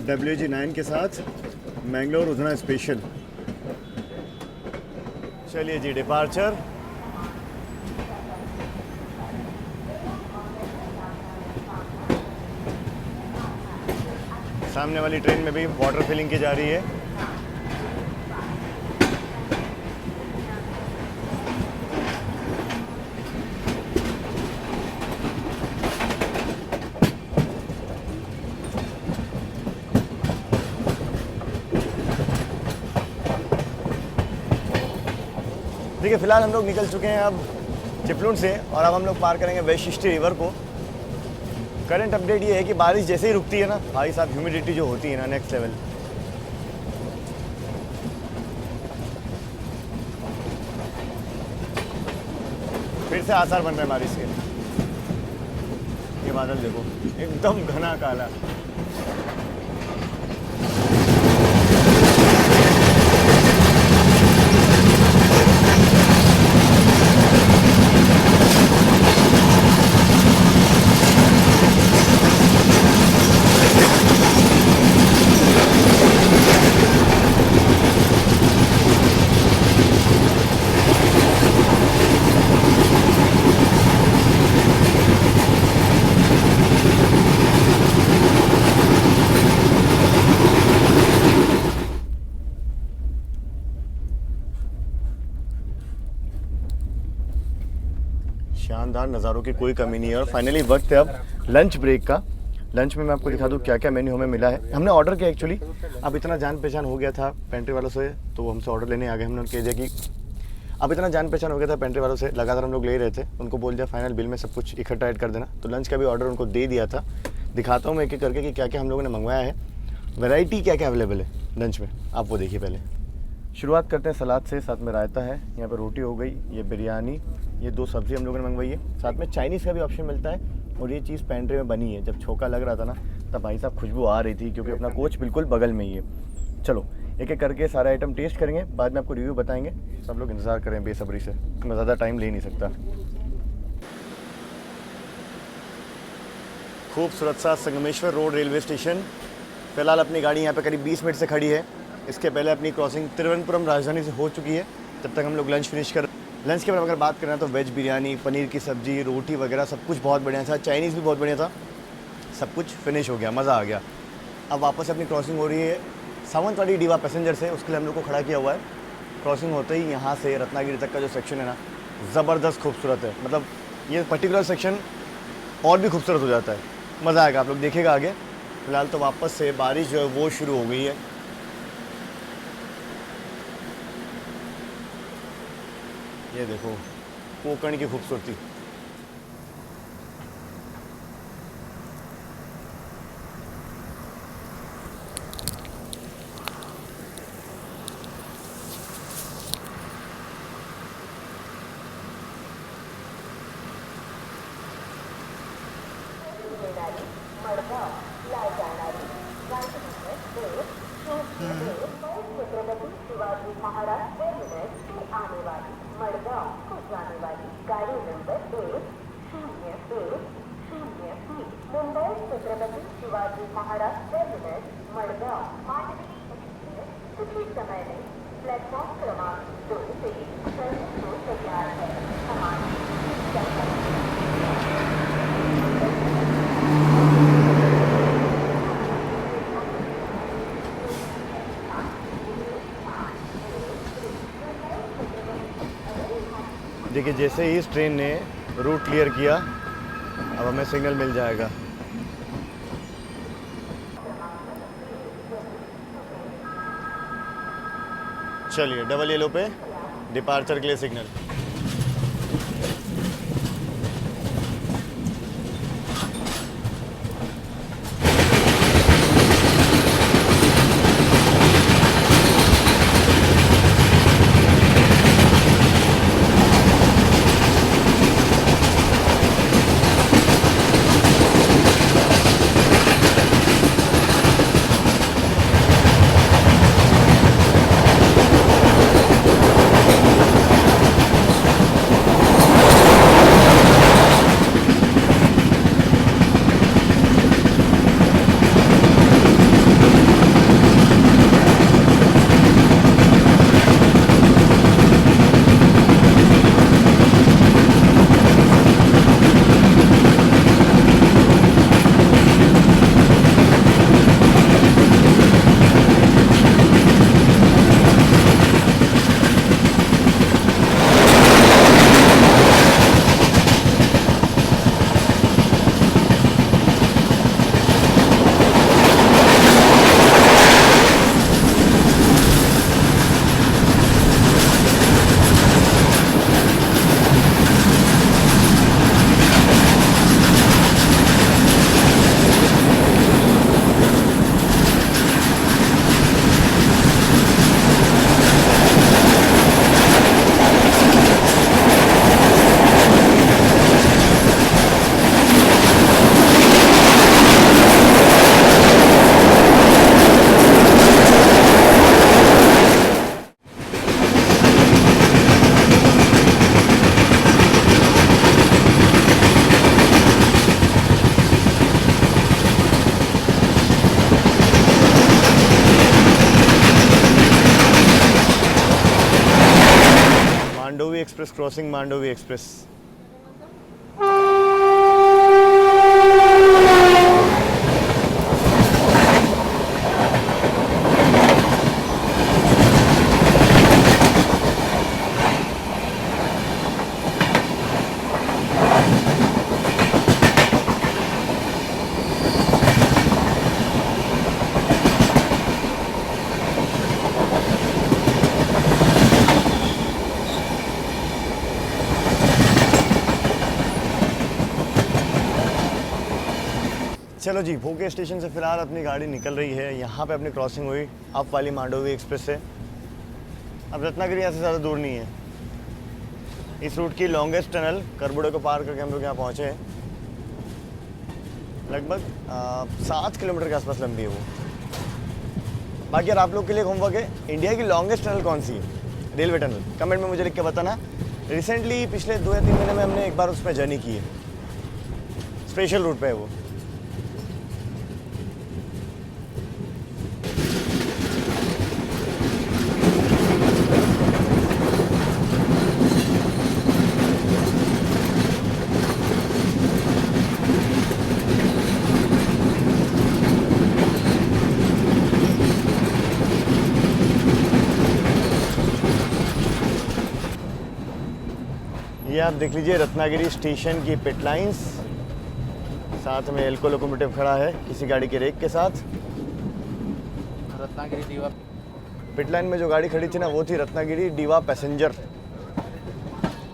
WG9 के साथ मैंगलोर उधना स्पेशल। चलिए जी, डिपार्चर। सामने वाली ट्रेन में भी वाटर फिलिंग की जा रही है। देखिए फिलहाल हम लोग निकल चुके हैं अब चिपलून से और अब हम लोग पार करेंगे वैशिष्टि रिवर को। करंट अपडेट ये है कि बारिश जैसे ही रुकती है ना भाई साहब, ह्यूमिडिटी जो होती है ना नेक्स्ट लेवल। फिर से आसार बन रहे हैं बारिश के। ये बादल देखो एकदम घना काला। शानदार नज़ारों की कोई कमी नहीं है। और फाइनली वक्त है अब लंच ब्रेक का। लंच में मैं आपको दिखा दूँ क्या क्या मेन्यू हमें मिला है। हमने ऑर्डर किया एक्चुअली, अब इतना जान पहचान हो गया था पेंट्री वालों से तो वो हमसे ऑर्डर लेने आ गए। हमने कह दिया कि अब इतना जान पहचान हो गया था पेंट्री वालों से, लगातार हम लोग ले रहे थे, उनको बोल दिया फाइनल बिल में सब कुछ इकट्ठा ऐड कर देना। तो लंच का भी ऑर्डर उनको दे दिया था। दिखाता हूँ मैं एक एक करके कि क्या क्या हम लोगों ने मंगवाया है, वैरायटी क्या क्या अवेलेबल है लंच में, आप वो देखिए। पहले शुरुआत करते हैं सलाद से, साथ में रायता है, यहाँ पर रोटी हो गई, ये बिरयानी, ये 2 सब्ज़ी हम लोगों ने मंगवाई है। साथ में चाइनीज़ का भी ऑप्शन मिलता है। और ये चीज़ पेंट्री में बनी है। जब छोका लग रहा था ना तब भाई साहब खुशबू आ रही थी, क्योंकि अपना कोच बिल्कुल बगल में ही है। चलो एक एक करके सारे आइटम टेस्ट करेंगे, बाद में आपको रिव्यू बताएंगे। सब लोग इंतज़ार करें बेसब्री से, मैं ज़्यादा टाइम ले नहीं सकता। खूबसूरत सा संगमेश्वर रोड रेलवे स्टेशन। फ़िलहाल अपनी गाड़ी यहाँ पे करीब 20 मिनट से खड़ी है। इसके पहले अपनी क्रॉसिंग तिरुवनंतपुरम राजधानी से हो चुकी है। तब तक हम लोग लंच फिनिश कर। लंच के बाद अगर बात करें तो वेज बिरयानी, पनीर की सब्ज़ी, रोटी वगैरह सब कुछ बहुत बढ़िया था। चाइनीज़ भी बहुत बढ़िया था। सब कुछ फिनिश हो गया, मज़ा आ गया। अब वापस अपनी क्रॉसिंग हो रही है सावंतवाड़ी डीवा पैसेंजर से, उसके लिए हम लोग को खड़ा किया हुआ है। क्रॉसिंग होते ही यहाँ से रत्नागिरी तक का जो सेक्शन है ना, ज़बरदस्त खूबसूरत है। मतलब ये पर्टिकुलर सेक्शन और भी खूबसूरत हो जाता है, मज़ा आएगा, आप लोग देखिएगा आगे। फ़िलहाल तो वापस से बारिश जो है वो शुरू हो गई है। ये देखो कोकण की खूबसूरती। छत्रपति शिवाजी महाराज टर्मिनस से आने वाली मड़गांव को जाने वाली गाड़ी number 10103 Mumbai Chhatrapati Shivaji Maharaj terminus Madgaon Mandvi express कुछ ही समय में प्लेटफॉर्म क्रमांक 2 से चलने को तैयार है। देखिए जैसे ही इस ट्रेन ने रूट क्लियर किया अब हमें सिग्नल मिल जाएगा। चलिए डबल येलो पे डिपार्चर के लिए signal. Express crossing Mandovi express. चलो जी, भोगे स्टेशन से फिलहाल अपनी गाड़ी निकल रही है। यहाँ पे अपनी क्रॉसिंग हुई अप वाली मांडोवी एक्सप्रेस से। अब रत्नागिरी यहाँ से ज़्यादा दूर नहीं है। इस रूट की लॉन्गेस्ट टनल करबुड़े को पार करके हम लोग यहाँ पहुँचे हैं। लगभग 7 किलोमीटर के आसपास लंबी है वो। बाकी यार आप लोग के लिए होमवर्क है, इंडिया की लॉन्गेस्ट टनल कौन सी है, रेलवे टनल, कमेंट में मुझे लिख के बताना। रिसेंटली पिछले 2 या 3 महीने में हमने एक बार उस पर जर्नी की है, स्पेशल रूट पे है वो। ये आप देख लीजिए रत्नागिरी स्टेशन की पिट लाइंस, साथ में एल्को लोकोमोटिव खड़ा है किसी गाड़ी के रेक के साथ। रत्नागिरी दीवा पिट लाइन में जो गाड़ी खड़ी थी ना वो थी रत्नागिरी डीवा पैसेंजर।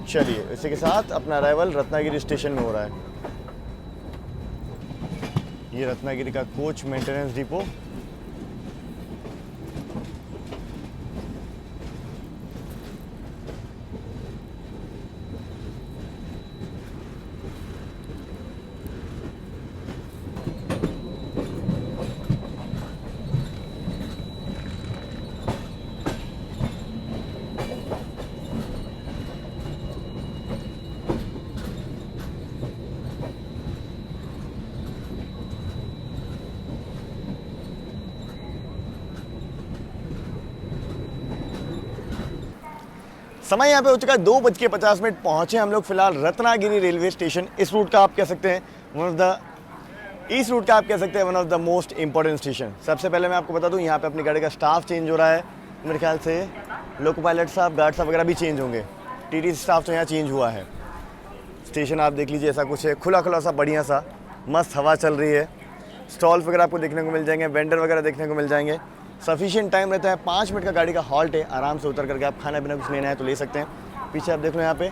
चलिए इसी के साथ अपना अराइवल रत्नागिरी स्टेशन में हो रहा है। ये रत्नागिरी का कोच मेंटेनेंस डिपो। समय यहाँ पे हो चुका है 2:50। पहुँचे हम लोग फिलहाल रत्नागिरी रेलवे स्टेशन। इस रूट का आप कह सकते हैं इस रूट का आप कह सकते हैं one of the most important station. सबसे पहले मैं आपको बता दूँ, यहाँ पे अपनी गाड़ी का स्टाफ चेंज हो रहा है। मेरे ख्याल से लोको पायलट साहब, गार्ड साहब वगैरह भी चेंज होंगे। टीटी स्टाफ तो यहाँ चेंज हुआ है। स्टेशन आप देख लीजिए, ऐसा कुछ है, खुला खुला सा, बढ़िया सा, मस्त हवा चल रही है। स्टॉल्स वगैरह आपको देखने को मिल जाएंगे, वेंडर वगैरह देखने को मिल जाएंगे। सफिशिएंट टाइम रहता है, 5 मिनट का गाड़ी का हॉल्ट है। आराम से उतर करके आप खाना पीना कुछ लेना है तो ले सकते हैं। पीछे आप देख लो, यहाँ पे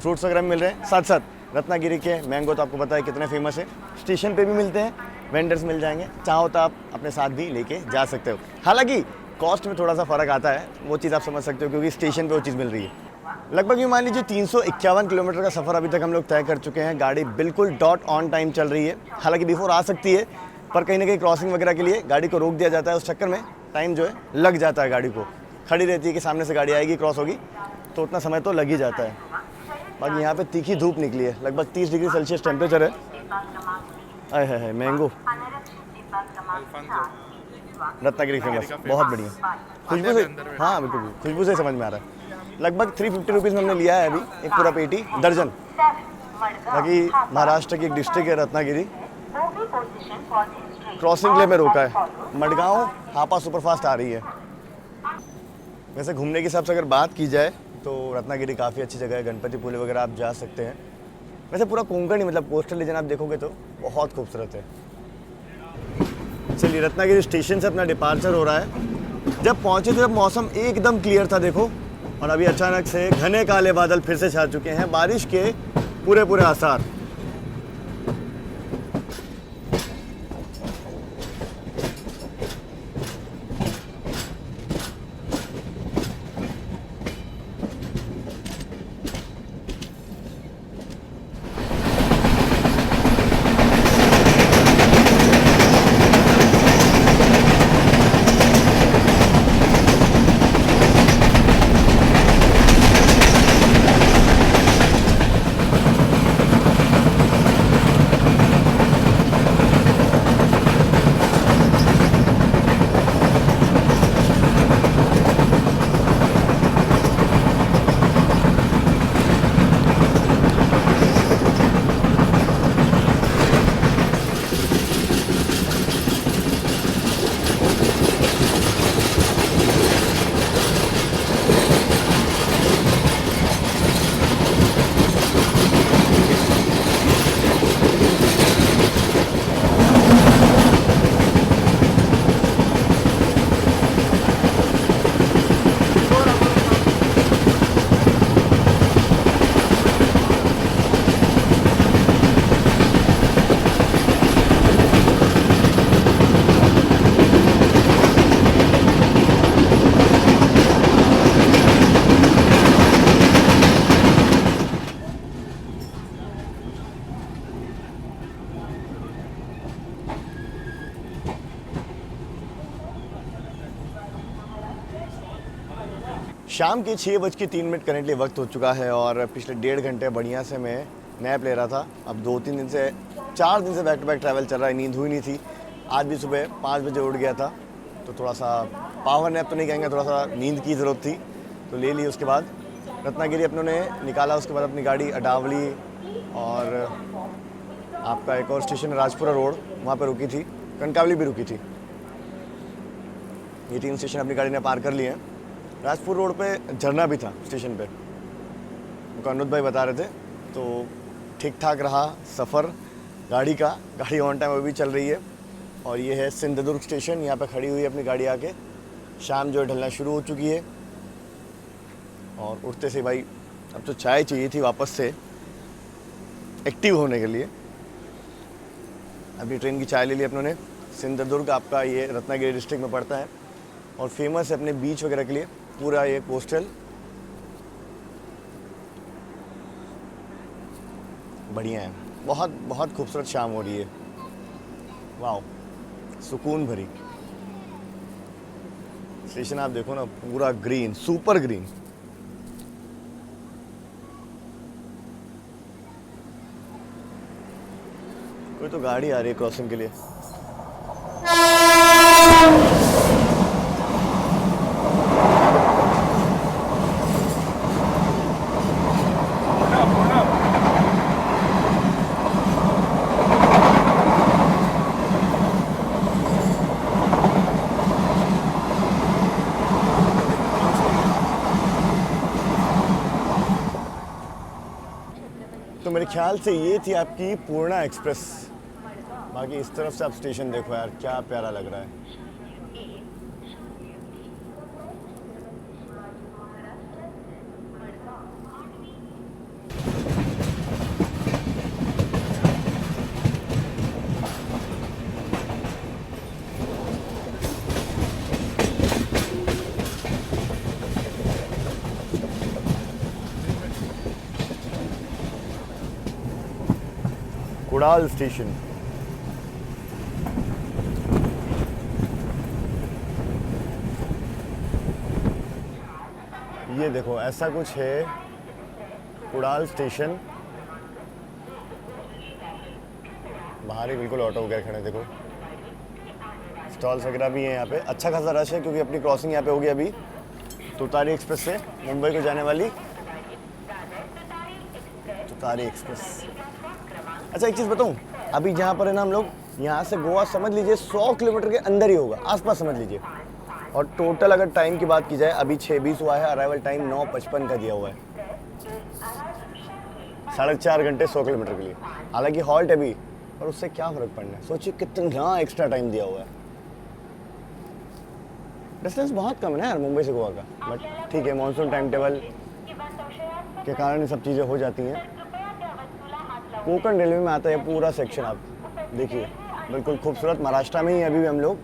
फ्रूट्स वगैरह मिल रहे हैं। साथ साथ रत्नागिरी के मैंगो तो आपको पता है कितने फेमस है, स्टेशन पे भी मिलते हैं, वेंडर्स मिल जाएंगे। चाहो तो आप अपने साथ भी लेके जा सकते हो। हालांकि कॉस्ट में थोड़ा सा फ़र्क आता है, वो चीज़ आप समझ सकते हो क्योंकि स्टेशन पे वो चीज़ मिल रही है। लगभग ये मान लीजिए 351 किलोमीटर का सफ़र अभी तक हम लोग तय कर चुके हैं। गाड़ी बिल्कुल डॉट ऑन टाइम चल रही है। हालांकि बिफोर आ सकती है, पर कहीं ना कहीं क्रॉसिंग वगैरह के लिए गाड़ी को रोक दिया जाता है। उस चक्कर में टाइम जो है लग जाता है, गाड़ी को खड़ी रहती है कि सामने से गाड़ी आएगी, क्रॉस होगी, तो उतना समय तो लग ही जाता है। बाकी यहाँ पे तीखी धूप निकली है, लगभग 30 डिग्री सेल्सियस टेम्परेचर है। आए है मैंगो रत्नागिरी फेमस, बहुत बढ़िया खुशबू से। हाँ बिल्कुल, खुशबू से समझ में आ रहा है। लगभग 350 रुपीज़ में हमने लिया है अभी एक पूरा पेटी, दर्जन। बाकी महाराष्ट्र की एक डिस्ट्रिक्ट है रत्नागिरी, क्रॉसिंग के लिए में रोका है। मडगांव हापा सुपरफास्ट आ रही है। वैसे घूमने के हिसाब से अगर बात की जाए तो रत्नागिरी काफ़ी अच्छी जगह है। गणपतिपुले वगैरह आप जा सकते हैं। वैसे पूरा कोंकण ही, मतलब कोस्टल रीजन आप देखोगे तो बहुत खूबसूरत है। चलिए रत्नागिरी स्टेशन से अपना डिपार्चर हो रहा है। जब पहुँचे तो जब मौसम एकदम क्लियर था देखो, और अभी अचानक से घने काले बादल फिर से छा चुके हैं, बारिश के पूरे आसार। शाम के 6:03 करेंटली वक्त हो चुका है और पिछले 1.5 घंटे बढ़िया से मैं नैप ले रहा था। अब 2-3 दिन से 4 दिन से बैक टू बैक ट्रैवल चल रहा है, नींद हुई नहीं थी। आज भी सुबह 5 बजे उठ गया था, तो थोड़ा सा पावर नैप तो नहीं कहेंगे, थोड़ा सा नींद की ज़रूरत थी तो ले ली। उसके बाद रत्नागिरी अपनों ने निकाला, उसके बाद अपनी गाड़ी अडावली और आपका एक और स्टेशन राजपुरा रोड, वहाँ पर रुकी थी, कनकावली भी रुकी थी। ये 3 स्टेशन अपनी गाड़ी ने पार कर लिए हैं। राजपुर रोड पे झरना भी था स्टेशन पे, उनको अनुज भाई बता रहे थे। तो ठीक ठाक रहा सफ़र गाड़ी का, गाड़ी ऑन टाइम अभी भी चल रही है। और ये है सिंधुदुर्ग स्टेशन, यहाँ पे खड़ी हुई है अपनी गाड़ी आके। शाम जो है ढलना शुरू हो चुकी है और उठते से भाई अब तो चाय चाहिए थी वापस से एक्टिव होने के लिए। अभी ट्रेन की चाय ले ली अपनों ने। सिंधुदुर्ग आपका ये रत्नागिरी डिस्ट्रिक्ट में पड़ता है और फेमस है अपने बीच वगैरह के लिए, पूरा ये कोस्टल। बढ़िया है, बहुत बहुत खूबसूरत शाम हो रही है। वाह, सुकून भरी। स्टेशन आप देखो ना, पूरा ग्रीन, सुपर ग्रीन। कोई तो गाड़ी आ रही है क्रॉसिंग के लिए। तो मेरे ख्याल से ये थी आपकी पूर्णा एक्सप्रेस। बाकी इस तरफ से आप स्टेशन देखो यार, क्या प्यारा लग रहा है। कुड़ाल स्टेशन। ये देखो ऐसा कुछ है कुड़ाल स्टेशन। बाहर ही बिल्कुल ऑटो वगैरह खड़े, देखो स्टॉल्स वगैरह भी हैं यहाँ पे। अच्छा खासा रश है क्योंकि अपनी क्रॉसिंग यहाँ पे होगी अभी तुतारी एक्सप्रेस से मुंबई को जाने वाली तुतारी एक्सप्रेस। अच्छा एक चीज़ बताऊँ, अभी जहाँ पर है ना हम लोग, यहाँ से गोवा समझ लीजिए 100 किलोमीटर के अंदर ही होगा, आसपास समझ लीजिए। और टोटल अगर टाइम की बात की जाए, अभी 6:20 हुआ है, अराइवल टाइम 9:55 का दिया हुआ है। 4.5 घंटे 100 किलोमीटर के लिए। हालांकि हॉल्ट है अभी, और उससे क्या फ़र्क पड़ना है। सोचिए कितना एक्स्ट्रा टाइम दिया हुआ है। डिस्टेंस बहुत कम है ना यार मुंबई से गोवा का, बट ठीक है, मानसून टाइम टेबल के कारण ये सब चीज़ें हो जाती हैं। कोंकण रेलवे में आता है पूरा सेक्शन, आप देखिए बिल्कुल खूबसूरत। महाराष्ट्र में ही अभी भी हम लोग।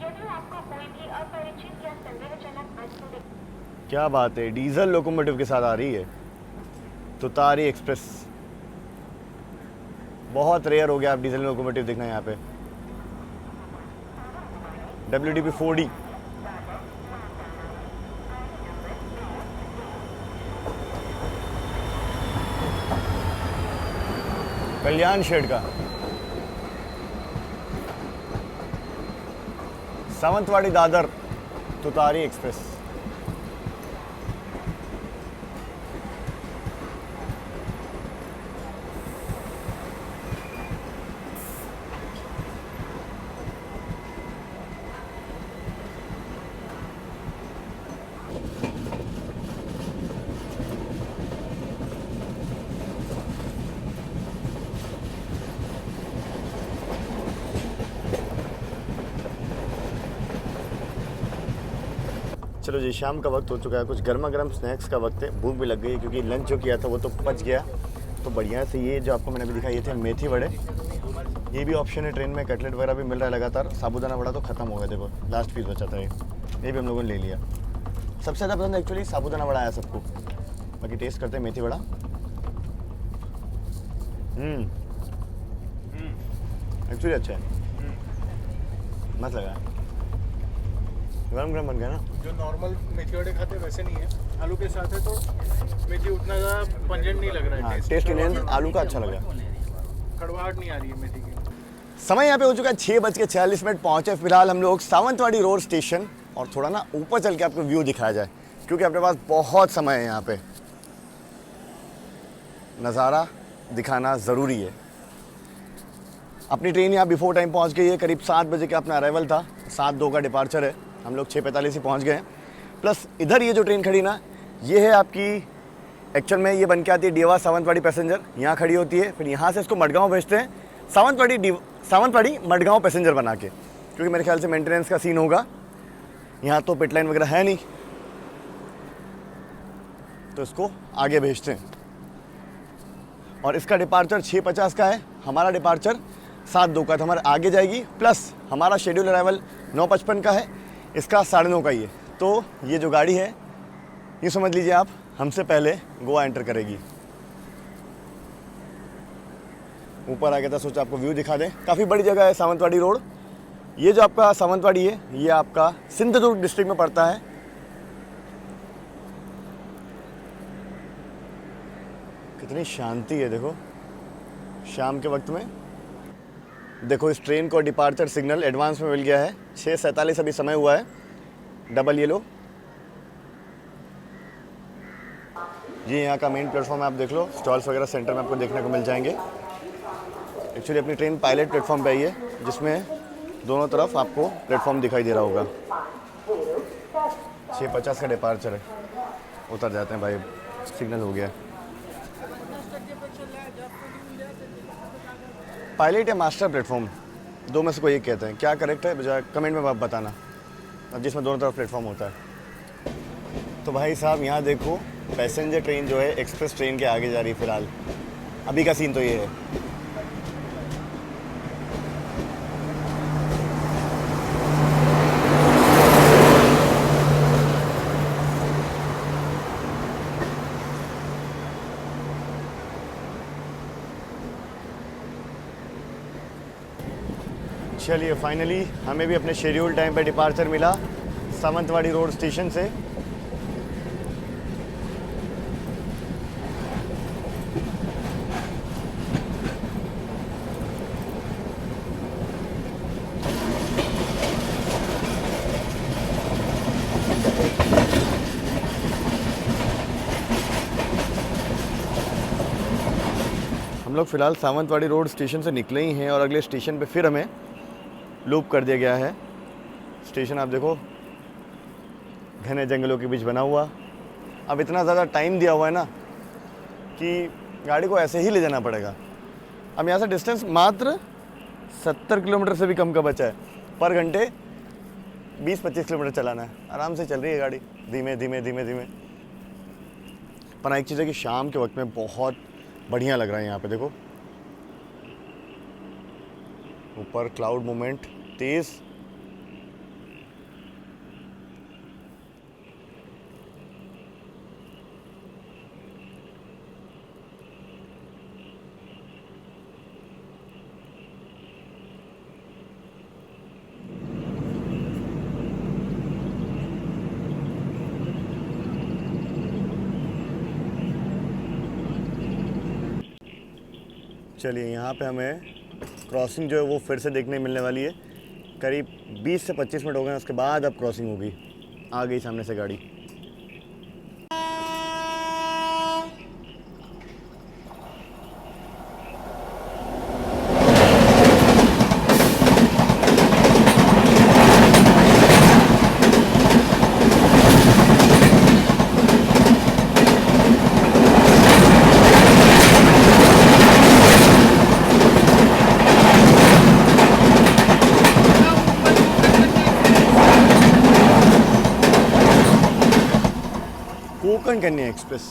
क्या बात है, डीजल लोकोमोटिव के साथ आ रही है तुतारी एक्सप्रेस। बहुत रेयर हो गया आप डीजल लोकोमोटिव देखना यहाँ पे। WDP 4D। कल्याण शेड का सावंतवाड़ी दादर तुतारी एक्सप्रेस। चलो जी, शाम का वक्त हो चुका है, कुछ गर्मा गर्म स्नैक्स का वक्त है। भूख भी लग गई है क्योंकि लंच जो किया था वो तो पच गया। तो बढ़िया से ये जो आपको मैंने अभी दिखाया, ये थे मेथी वड़े। ये भी ऑप्शन है ट्रेन में, कटलेट वगैरह भी मिल रहा है लगातार। साबूदाना वड़ा तो ख़त्म हो गया, देखो लास्ट पीस बचा था ये भी हम लोगों ने ले लिया। सबसे ज़्यादा पसंद एक्चुअली साबूदाना वड़ा आया सबको। बाकी टेस्ट करते हैं मेथी वड़ा। एक्चुअली अच्छा है, मस्त लगा। गरम गरम बन गया ना। जो नॉर्मल मेथी वड़े खाते हैं वैसे नहीं है, आलू के साथ है तो मेथी उतना ज़्यादा पंजेंट नहीं लग रहा है। हाँ, टेस्ट इंडियन आलू का अच्छा लगा। कड़वाहट नहीं आ रही है मेथी की। समय यहाँ पे हो चुका है 6:46 पहुँचे फिलहाल हम लोग सावंतवाड़ी रोड स्टेशन। और थोड़ा ना ऊपर चल के आपको व्यू दिखाया जाए, क्योंकि अपने पास बहुत समय है यहाँ पे, नज़ारा दिखाना ज़रूरी है। अपनी ट्रेन यहाँ बिफोर टाइम पहुँच गई है, करीब 7 बजे का अपना अराइवल था, 7:02 का डिपार्चर है। हम लोग 6:45 ही पहुँच गए हैं। प्लस इधर ये जो ट्रेन खड़ी ना, ये है आपकी, एक्चुअल में ये बन के आती है डीवा सावंतवाड़ी पैसेंजर, यहाँ खड़ी होती है, फिर यहाँ से इसको मडगांव भेजते हैं सावंतवाड़ी मडगांव पैसेंजर बना के, क्योंकि मेरे ख्याल से मेंटेनेंस का सीन होगा, यहाँ तो पिट लाइन वगैरह है नहीं, तो इसको आगे भेजते हैं। और इसका डिपार्चर 6:50 का है, हमारा डिपार्चर 7:02 का, तो हमारे आगे जाएगी। प्लस हमारा शेड्यूल अराइवल 9:55 का है, इसका 9:30 का ही है। तो ये जो गाड़ी है, ये समझ लीजिए आप, हमसे पहले गोवा एंटर करेगी। ऊपर आ गया था, सोचा आपको व्यू दिखा दें। काफ़ी बड़ी जगह है सावंतवाड़ी रोड। ये जो आपका सावंतवाड़ी है, ये आपका सिंधुदुर्ग डिस्ट्रिक्ट में पड़ता है। कितनी शांति है देखो शाम के वक्त में। देखो इस ट्रेन को डिपार्चर सिग्नल एडवांस में मिल गया है, 6:47 अभी समय हुआ है। डबल येलो जी, यहाँ का मेन प्लेटफॉर्म है, आप देख लो, स्टॉल्स वगैरह सेंटर में आपको देखने को मिल जाएंगे। एक्चुअली अपनी ट्रेन पायलट प्लेटफॉर्म पे आई है, जिसमें दोनों तरफ आपको प्लेटफॉर्म दिखाई दे रहा होगा। 6:50 का डिपार्चर है, उतर जाते हैं भाई, सिग्नल हो गया। पायलट या मास्टर प्लेटफॉर्म, दो में से कोई एक कहते हैं, क्या करेक्ट है बजाय कमेंट में आप बताना, अब जिसमें दोनों तरफ प्लेटफॉर्म होता है। तो भाई साहब यहाँ देखो, पैसेंजर ट्रेन जो है एक्सप्रेस ट्रेन के आगे जा रही है फिलहाल। अभी का सीन तो ये है। चलिए फाइनली हमें भी अपने शेड्यूल टाइम पे डिपार्चर मिला सावंतवाड़ी रोड स्टेशन से। हम लोग फ़िलहाल सावंतवाड़ी रोड स्टेशन से निकले ही हैं और अगले स्टेशन पे फिर हमें लूप कर दिया गया है। स्टेशन आप देखो घने जंगलों के बीच बना हुआ। अब इतना ज़्यादा टाइम दिया हुआ है ना कि गाड़ी को ऐसे ही ले जाना पड़ेगा। अब यहाँ से डिस्टेंस मात्र 70 किलोमीटर से भी कम का बचा है। पर घंटे 20-25 किलोमीटर चलाना है। आराम से चल रही है गाड़ी, धीमे धीमे धीमे धीमे। पर एक चीज़ है कि शाम के वक्त में बहुत बढ़िया लग रहा है यहाँ पे। देखो ऊपर क्लाउड मूवमेंट तेज़। चलिए यहाँ पे हमें क्रॉसिंग जो है वो फिर से देखने मिलने वाली है। करीब 20 से 25 मिनट हो गए, उसके बाद अब क्रॉसिंग होगी। आ गई सामने से गाड़ी। कोंकण कन्या एक्सप्रेस।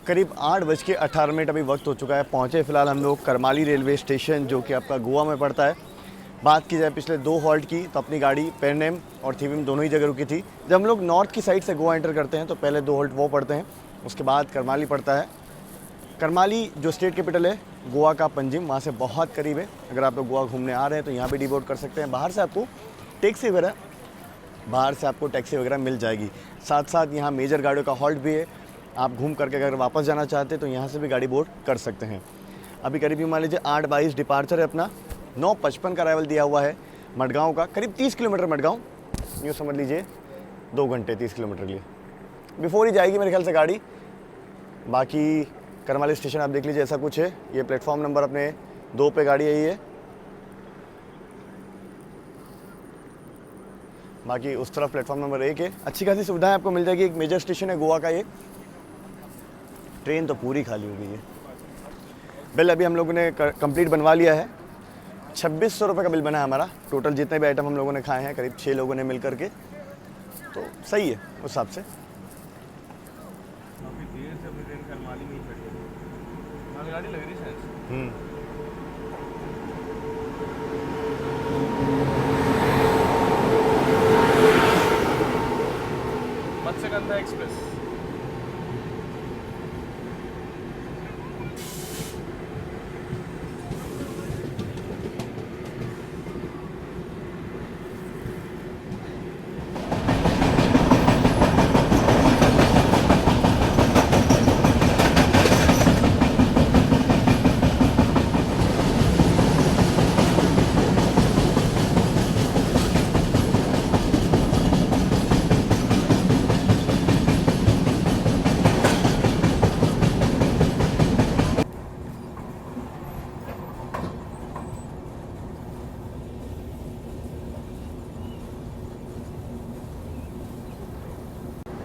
करीब 8:18 अभी वक्त हो चुका है। पहुंचे फिलहाल हम लोग करमाली रेलवे स्टेशन, जो कि आपका गोवा में पड़ता है। बात की जाए पिछले 2 हॉल्ट की, तो अपनी गाड़ी पेरनेम और थीविम दोनों ही जगह रुकी थी। जब हम लोग नॉर्थ की साइड से गोवा एंटर करते हैं तो पहले 2 हॉल्ट वो पड़ते हैं, उसके बाद करमाली पड़ता है। करमाली जो स्टेट कैपिटल है गोवा का पंजिम, वहाँ से बहुत करीब है। अगर आप लोग गोवा घूमने आ रहे हैं तो यहाँ भी डिबोर्ड कर सकते हैं। बाहर से आपको टैक्सी वगैरह मिल जाएगी। साथ साथ यहाँ मेजर गाड़ियों का हॉल्ट भी है। आप घूम करके अगर वापस जाना चाहते हैं तो यहाँ से भी गाड़ी बोर्ड कर सकते हैं। अभी करीब मान लीजिए 8:22 डिपार्चर है अपना, 9:55 का अराइवल दिया हुआ है मडगांव का। करीब 30 किलोमीटर मडगांव, यूँ समझ लीजिए 2 घंटे 30 किलोमीटर के लिए बिफोर ही जाएगी मेरे ख्याल से गाड़ी। बाकी करमाली स्टेशन आप देख लीजिए, ऐसा कुछ है। ये प्लेटफॉर्म नंबर अपने 2 पे गाड़ी आई है। बाकी उस तरफ प्लेटफॉर्म नंबर 1 है। अच्छी खासी सुविधाएं आपको मिल जाएगी। एक मेजर स्टेशन है गोवा का ये। ट्रेन तो पूरी खाली हो गई है। बिल अभी हम लोगों ने कंप्लीट बनवा लिया है। 2600 रुपये का बिल बना है हमारा। टोटल जितने भी आइटम हम लोगों ने खाए हैं, करीब 6 लोगों ने मिल करके, तो सही है उस हिसाब से। काफ़ी देर से अपनी ट्रेन करमाली में ही खड़ी है। गाड़ी लग रही है। मत्स्यगंधा एक्सप्रेस।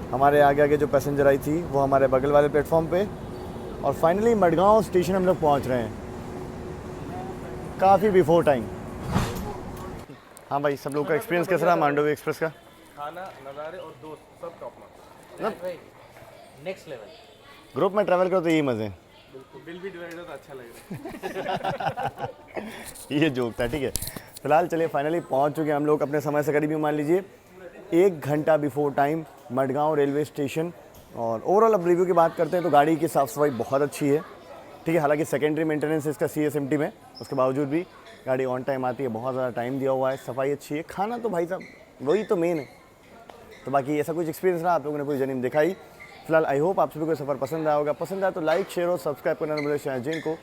हमारे आगे आगे जो पैसेंजर आई थी वो हमारे बगल वाले प्लेटफॉर्म पे, और फाइनली मडगांव स्टेशन हम लोग पहुंच रहे हैं काफ़ी बिफोर टाइम। हाँ भाई, सब लोग का एक्सपीरियंस कैसा रहा मांडवी एक्सप्रेस का? खाना, नज़ारे और दोस्त सब टॉप नॉच। भाई नेक्स्ट लेवल। ग्रुप में ट्रैवल करो तो यही मज़े हैं। बिल भी डिवाइड तो अच्छा लग रहा है। ये जोक था, ठीक है। फिलहाल चलिए फाइनली पहुंच चुके हैं हम लोग अपने समय से करीब मान लीजिए 1 घंटा before time Madgaon railway station. और ओवरऑल अब रिव्यू की बात करते हैं तो गाड़ी की साफ़ सफाई बहुत अच्छी है, ठीक है। हालांकि सेकेंडरी मेंटेनेंस है इसका CSMT में, उसके बावजूद भी गाड़ी ऑन टाइम आती है। बहुत ज़्यादा टाइम दिया हुआ है, सफाई अच्छी है। खाना तो भाई साहब वही तो मेन है। तो बाकी ऐसा कुछ एक्सपीरियंस रहा, आप लोगों ने पूरी जर्नी दिखाई। फिलहाल आई होप आप सभी को सफ़र पसंद आया होगा। पसंद आया तो लाइक, शेयर और सब्सक्राइब करना न भूलें शाहजैन को।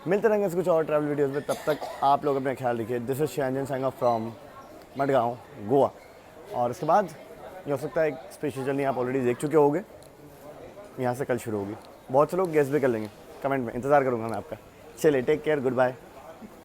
मिलते रहेंगे कुछ और ट्रैवल वीडियोज़ में, तब तक आप लोग अपना ख्याल रखिए। This is Shahzain saying of from Madgaon Goa. और इसके बाद ये हो सकता है एक स्पेशल जर्नी आप ऑलरेडी देख चुके होंगे, यहाँ से कल शुरू होगी। बहुत से लोग गेस भी कर लेंगे। कमेंट में इंतज़ार करूँगा मैं आपका। चलिए, टेक केयर, गुड बाय।